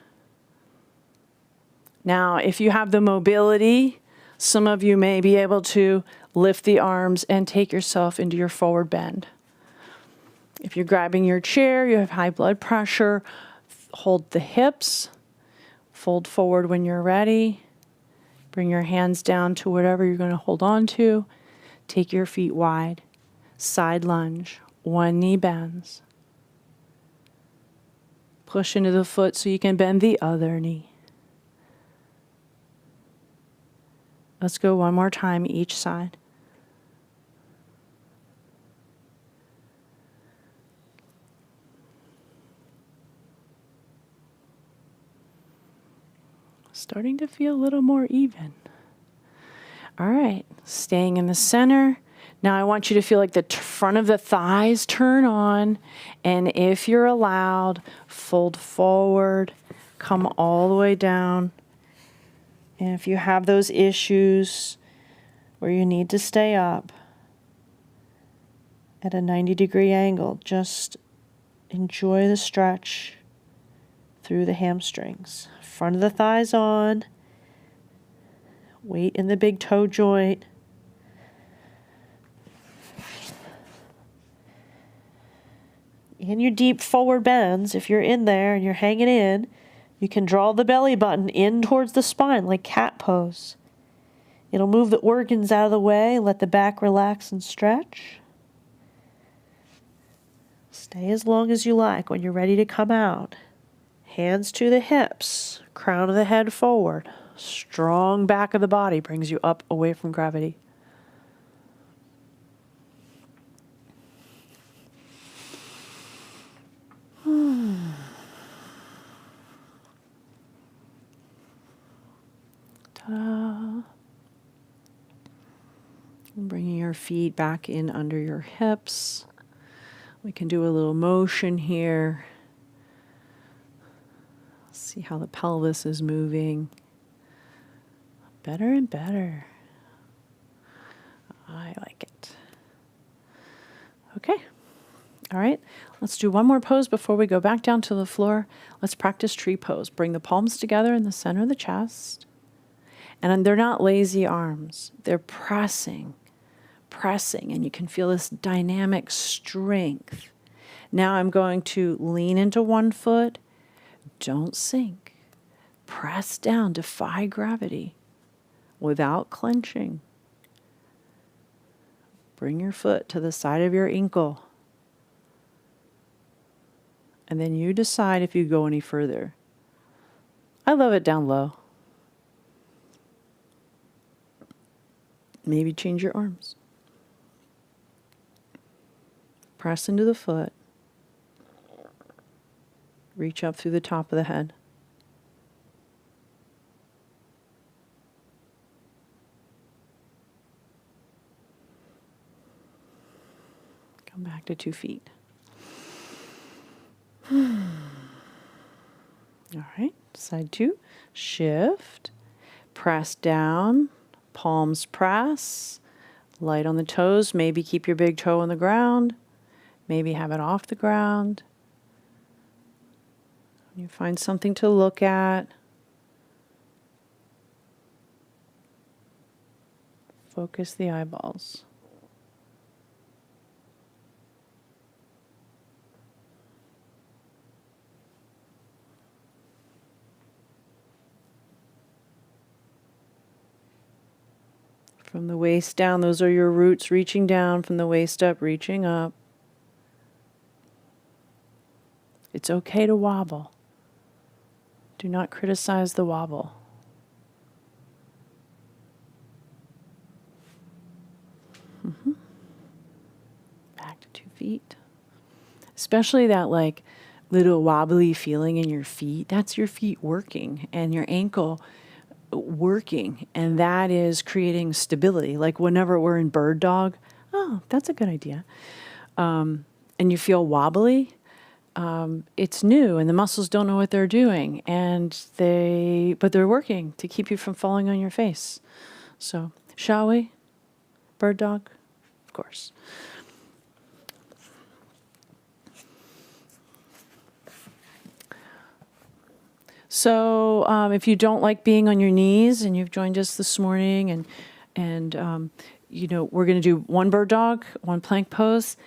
Now, if you have the mobility, some of you may be able to lift the arms and take yourself into your forward bend. If you're grabbing your chair, you have high blood pressure, hold the hips, fold forward when you're ready. Bring your hands down to whatever you're going to hold on to. Take your feet wide. Side lunge. One knee bends. Push into the foot so you can bend the other knee. Let's go one more time each side. Starting to feel a little more even. All right, staying in the center. Now I want you to feel like the front of the thighs turn on, and if you're allowed, fold forward, come all the way down. And if you have those issues where you need to stay up at a 90-degree angle, just enjoy the stretch through the hamstrings. Front of the thighs on. Weight in the big toe joint. In your deep forward bends, if you're in there and you're hanging in, you can draw the belly button in towards the spine like cat pose. It'll move the organs out of the way, let the back relax and stretch. Stay as long as you like. When you're ready to come out, hands to the hips, crown of the head forward. Strong back of the body brings you up away from gravity. Ta-da. Bringing your feet back in under your hips. We can do a little motion here. See how the pelvis is moving. Better and better. I like it. Okay. All right. Let's do one more pose before we go back down to the floor. Let's practice tree pose. Bring the palms together in the center of the chest. And they're not lazy arms. They're pressing, and you can feel this dynamic strength. Now I'm going to lean into one foot. Don't sink. Press down, defy gravity without clenching. Bring your foot to the side of your ankle. And then you decide if you go any further. I love it down low. Maybe change your arms. Press into the foot. Reach up through the top of the head. Come back to 2 feet. All right, side 2. Shift. Press down. Palms press. Light on the toes. Maybe keep your big toe on the ground. Maybe have it off the ground. You find something to look at. Focus the eyeballs. From the waist down, those are your roots reaching down. From the waist up, reaching up. It's okay to wobble. Do not criticize the wobble. Back to 2 feet. Especially that like little wobbly feeling in your feet. That's your feet working and your ankle working, and that is creating stability. Like whenever we're in bird dog, oh, that's a good idea. And you feel wobbly, it's new and the muscles don't know what they're doing, but they're working to keep you from falling on your face. So, shall we? Bird dog? Of course. So if you don't like being on your knees and you've joined us this morning and we're going to do one bird dog, one plank pose.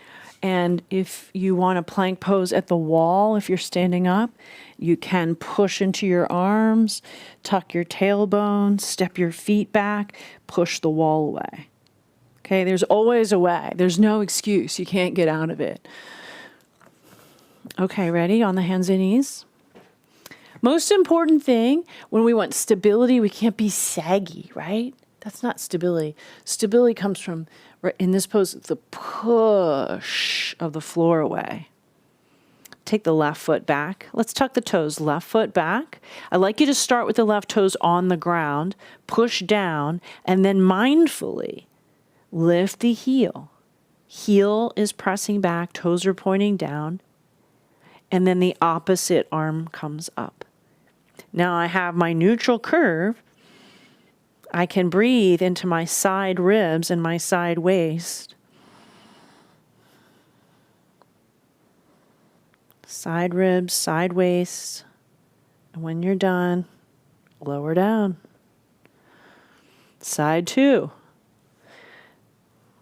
And if you want a plank pose at the wall, if you're standing up, you can push into your arms, tuck your tailbone, step your feet back, push the wall away. Okay, there's always a way. There's no excuse. You can't get out of it. Okay, ready? On the hands and knees. Most important thing, when we want stability, we can't be saggy, right? That's not stability. Stability comes from, in this pose, the push of the floor away. Take the left foot back. Let's tuck the toes. Left foot back. I'd like you to start with the left toes on the ground, push down, and then mindfully lift the heel. Heel is pressing back, toes are pointing down, and then the opposite arm comes up. Now I have my neutral curve. I can breathe into my side ribs and my side waist. Side ribs, side waist. And when you're done, lower down. Side two.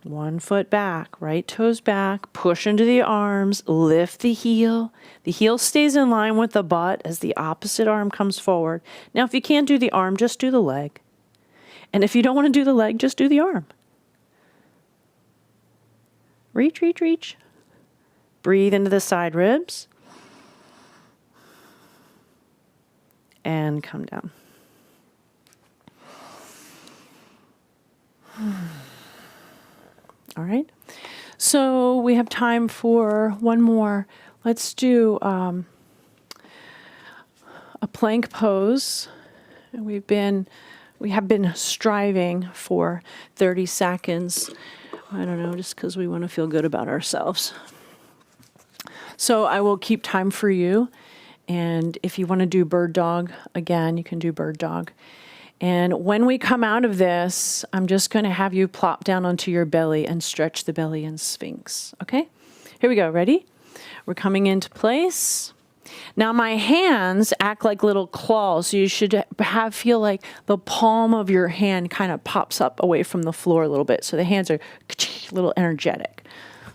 One foot back, right toes back, push into the arms, lift the heel. The heel stays in line with the butt as the opposite arm comes forward. Now, if you can't do the arm, just do the leg. And if you don't want to do the leg, just do the arm. Reach, reach, reach. Breathe into the side ribs. And come down. All right. So we have time for one more. Let's do a plank pose. We have been striving for 30 seconds. I don't know, just because we want to feel good about ourselves. So I will keep time for you. And if you want to do bird dog again, you can do bird dog. And when we come out of this, I'm just going to have you plop down onto your belly and stretch the belly in Sphinx. Okay? Here we go. Ready? We're coming into place. Now my hands act like little claws. So you should feel like the palm of your hand kind of pops up away from the floor a little bit. So the hands are a little energetic.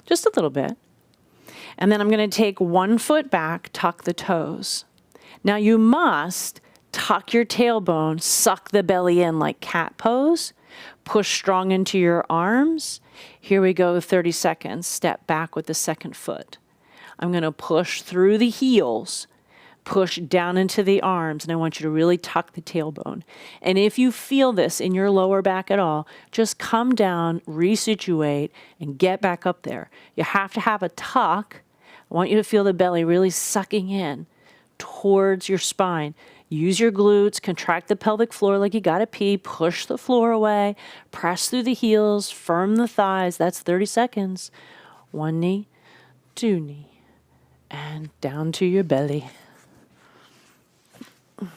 Just a little bit. And then I'm going to take one foot back, tuck the toes. Now you must tuck your tailbone, suck the belly in like cat pose, push strong into your arms. Here we go, 30 seconds. Step back with the second foot. I'm going to push through the heels, push down into the arms, and I want you to really tuck the tailbone. And if you feel this in your lower back at all, just come down, resituate, and get back up there. You have to have a tuck. I want you to feel the belly really sucking in towards your spine. Use your glutes, contract the pelvic floor like you gotta pee, push the floor away, press through the heels, firm the thighs. That's 30 seconds. One knee, two knee, and down to your belly. I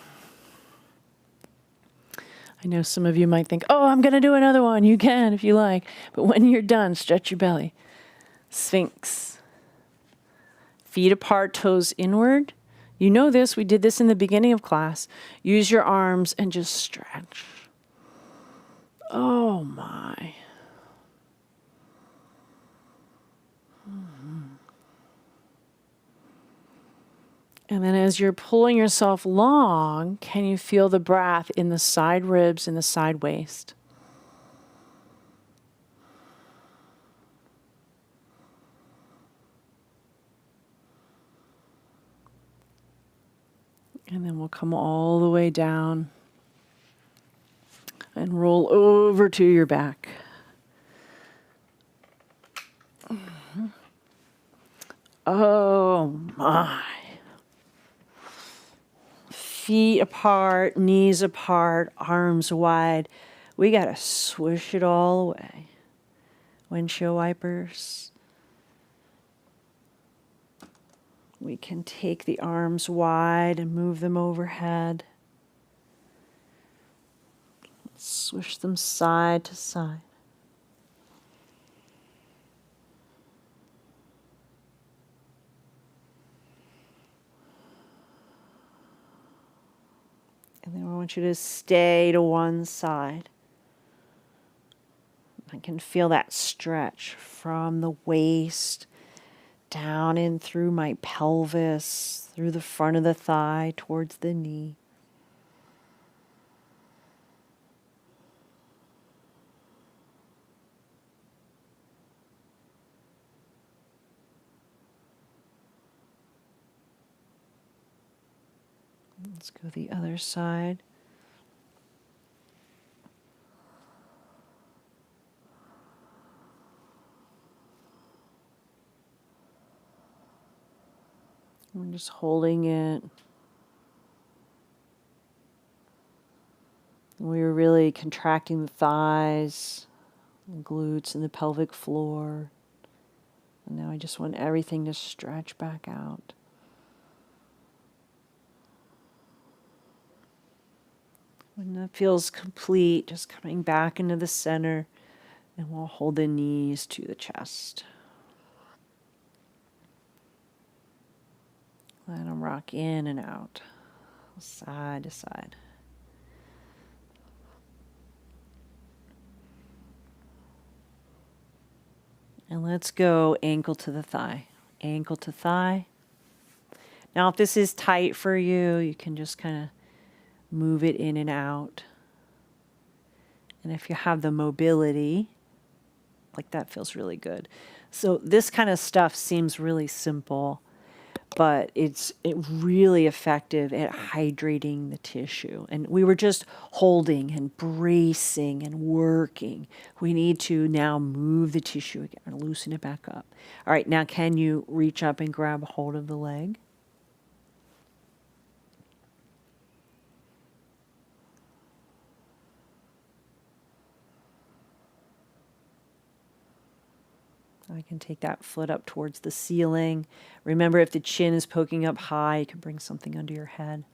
know some of you might think, oh, I'm gonna do another one. You can if you like. But when you're done, stretch your belly. Sphinx. Feet apart, toes inward. You know this, we did this in the beginning of class. Use your arms and just stretch. Oh my. And then as you're pulling yourself long, can you feel the breath in the side ribs and the side waist? And then we'll come all the way down and roll over to your back. Oh my. Feet apart, knees apart, arms wide. We got to swish it all away. Windshield wipers. We can take the arms wide and move them overhead. Swish them side to side. want you to stay to one side. I can feel that stretch from the waist down in through my pelvis, through the front of the thigh, towards the knee. Let's go the other side. We're just holding it. We're really contracting the thighs, the glutes, and the pelvic floor. And now I just want everything to stretch back out. When that feels complete, just coming back into the center, and we'll hold the knees to the chest. Let them rock in and out, side to side. And let's go ankle to the thigh, ankle to thigh. Now, if this is tight for you, you can just kind of move it in and out. And if you have the mobility, like that feels really good. So this kind of stuff seems really simple, but it's really effective at hydrating the tissue. And we were just holding and bracing and working. We need to now move the tissue again and loosen it back up. All right, now can you reach up and grab a hold of the leg? I can take that foot up towards the ceiling. Remember, if the chin is poking up high, you can bring something under your head.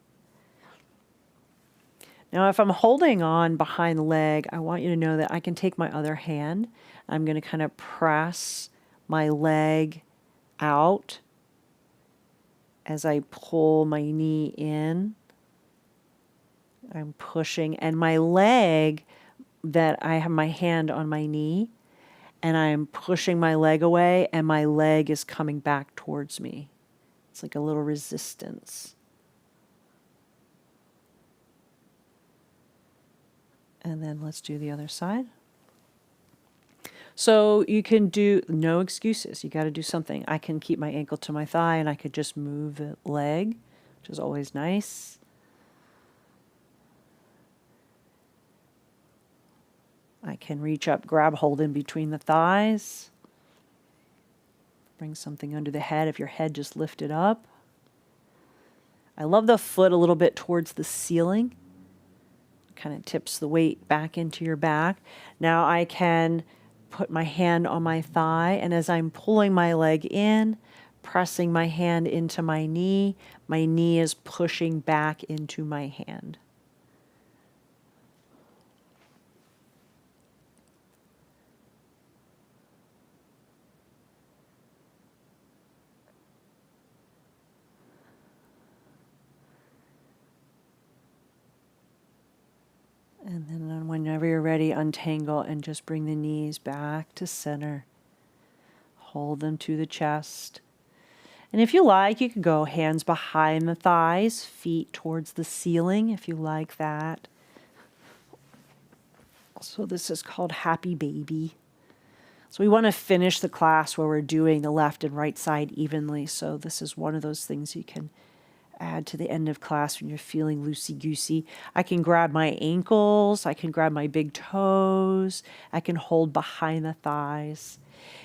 Now, if I'm holding on behind the leg, I want you to know that I can take my other hand. I'm going to kind of press my leg out as I pull my knee in. I'm pushing, and my leg, that I have my hand on my knee, and I'm pushing my leg away, and my leg is coming back towards me. It's like a little resistance. And then let's do the other side. So you can do no excuses. You got to do something. I can keep my ankle to my thigh, and I could just move the leg, which is always nice. I can reach up, grab hold in between the thighs. Bring something under the head if your head just lifted up. I love the foot a little bit towards the ceiling. Kind of tips the weight back into your back. Now I can put my hand on my thigh, and as I'm pulling my leg in, pressing my hand into my knee is pushing back into my hand. And then whenever you're ready, untangle and just bring the knees back to center. Hold them to the chest. And if you like, you can go hands behind the thighs, feet towards the ceiling if you like that. So this is called Happy Baby. So we want to finish the class where we're doing the left and right side evenly. So this is one of those things you can add to the end of class when you're feeling loosey-goosey. I can grab my ankles, I can grab my big toes, I can hold behind the thighs.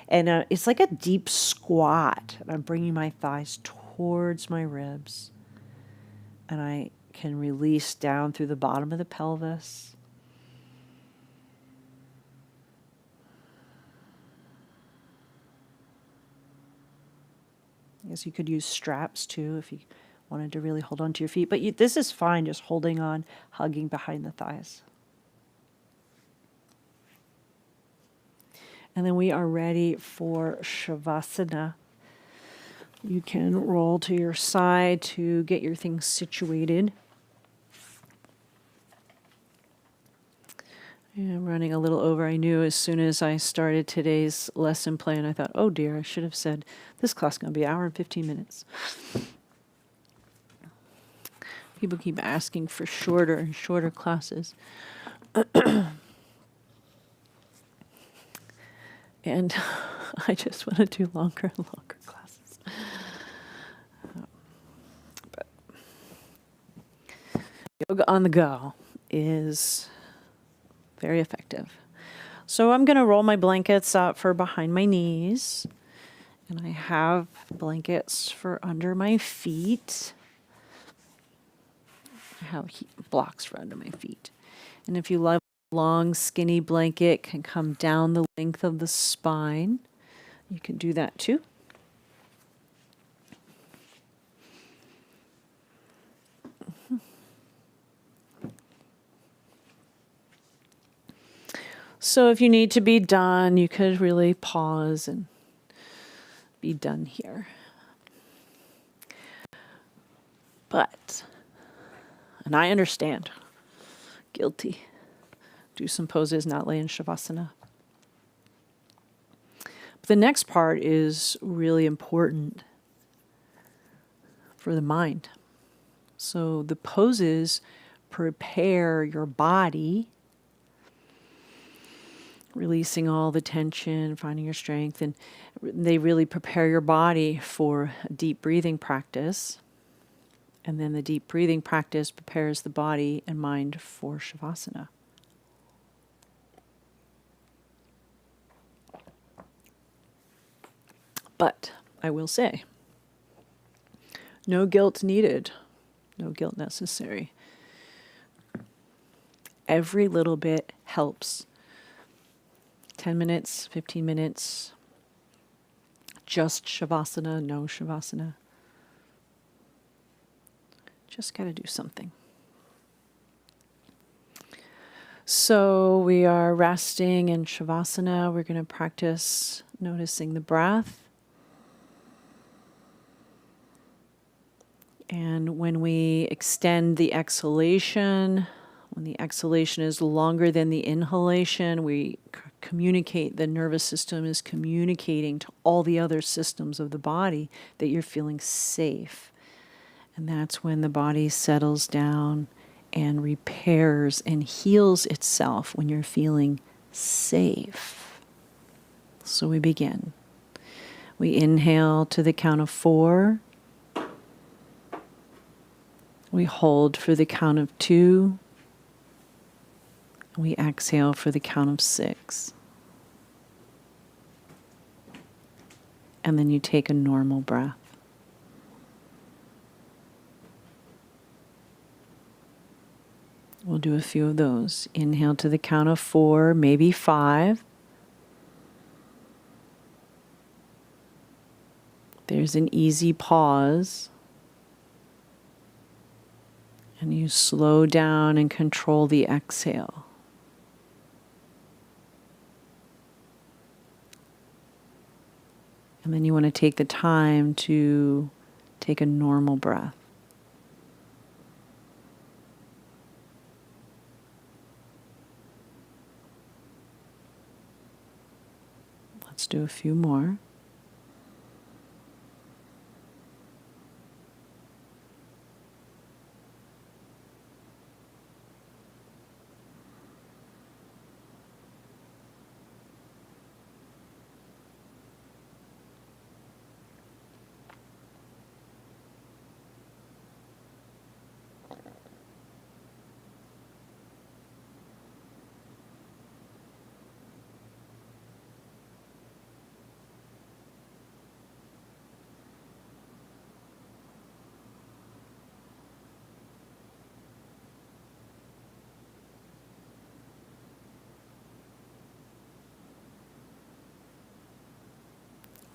And it's like a deep squat. I'm bringing my thighs towards my ribs. And I can release down through the bottom of the pelvis. I guess you could use straps too if you wanted to really hold on to your feet. But this is fine, just holding on, hugging behind the thighs. And then we are ready for Shavasana. You can roll to your side to get your things situated. Yeah, I'm running a little over. I knew as soon as I started today's lesson plan, I thought, oh dear, I should have said this class is going to be an hour and 15 minutes. People keep asking for shorter and shorter classes. And I just want to do longer and longer classes. But yoga on the go is very effective. So I'm going to roll my blankets up for behind my knees. And I have blankets for under my feet. I have blocks for under my feet. And if you love a long, skinny blanket, can come down the length of the spine. You can do that too. So if you need to be done, you could really pause and be done here. But, and I understand, guilty. Do some poses, not lay in Shavasana. But the next part is really important for the mind. So the poses prepare your body, releasing all the tension, finding your strength, and they really prepare your body for a deep breathing practice. And then the deep breathing practice prepares the body and mind for Shavasana. But I will say, no guilt needed, no guilt necessary. Every little bit helps. 10 minutes, 15 minutes, just Shavasana, no Shavasana. Just got to do something. So we are resting in Shavasana. We're going to practice noticing the breath. And when we extend the exhalation, when the exhalation is longer than the inhalation, we communicate, the nervous system is communicating to all the other systems of the body that you're feeling safe. And that's when the body settles down and repairs and heals itself when you're feeling safe. So we begin. We inhale to the count of 4. We hold for the count of 2. We exhale for the count of 6. And then you take a normal breath. We'll do a few of those. Inhale to the count of 4, maybe 5. There's an easy pause. And you slow down and control the exhale. And then you want to take the time to take a normal breath. Let's do a few more.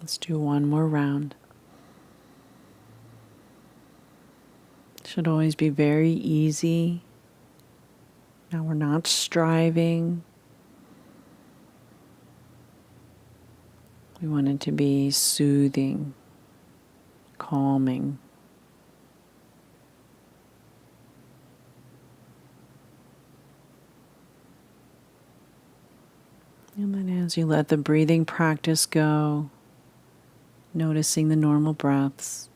Let's do one more round. Should always be very easy. Now we're not striving. We want it to be soothing, calming. And then as you let the breathing practice go, noticing the normal breaths.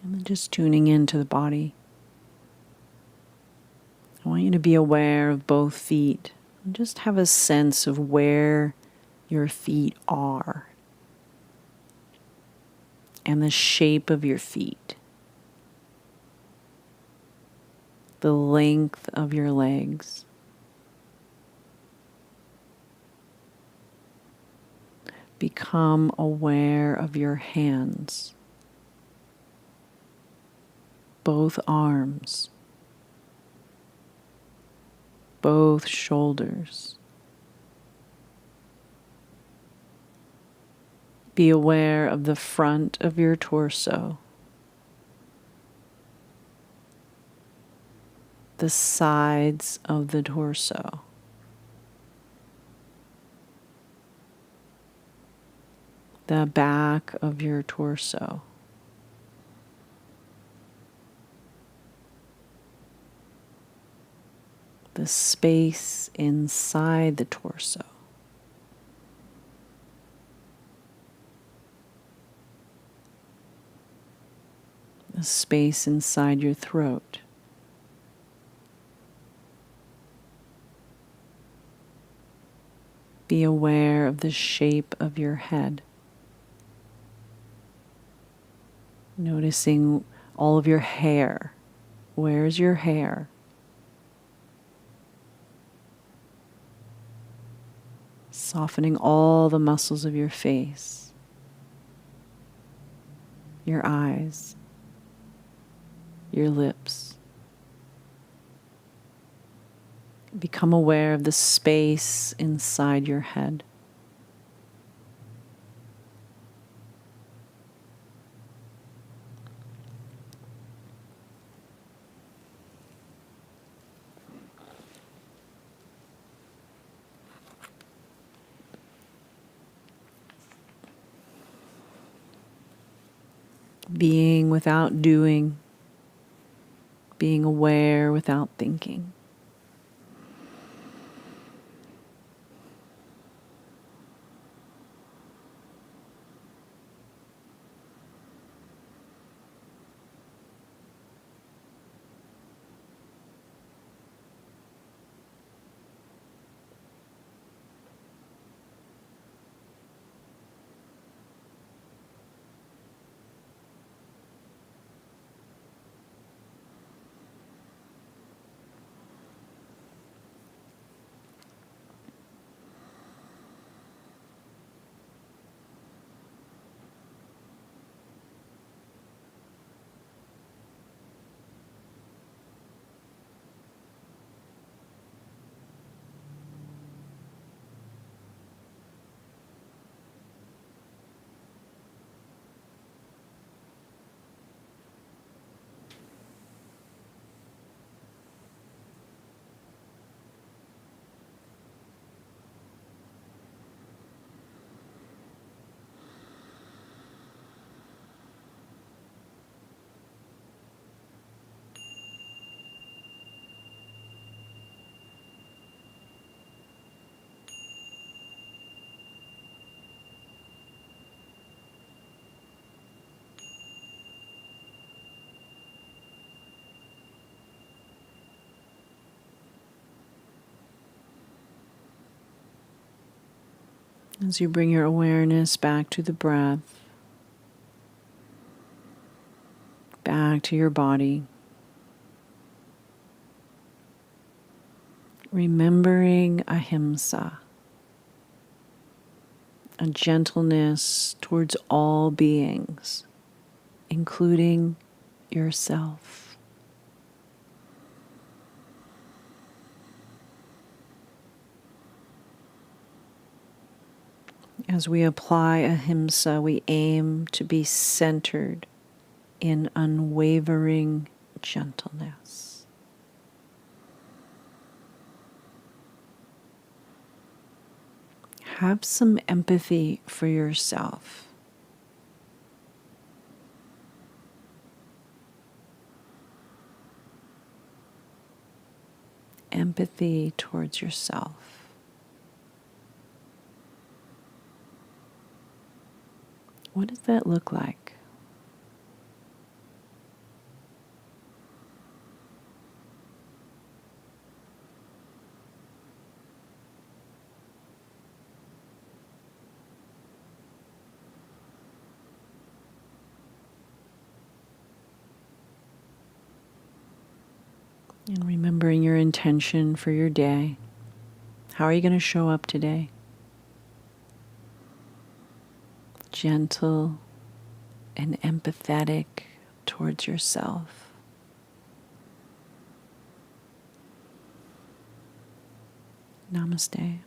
And then just tuning into the body. I want you to be aware of both feet and just have a sense of where your feet are and the shape of your feet, the length of your legs. Become aware of your hands, both arms, both shoulders. Be aware of the front of your torso, the sides of the torso, the back of your torso. The space inside the torso. The space inside your throat. Be aware of the shape of your head. Noticing all of your hair. Where's your hair? Softening all the muscles of your face, your eyes, your lips. Become aware of the space inside your head. Being without doing, being aware without thinking. As you bring your awareness back to the breath, back to your body, remembering ahimsa, a gentleness towards all beings, including yourself. As we apply ahimsa, we aim to be centered in unwavering gentleness. Have some empathy for yourself. empathy towards yourself. What does that look like? And remembering your intention for your day. How are you going to show up today? Gentle and empathetic towards yourself. Namaste.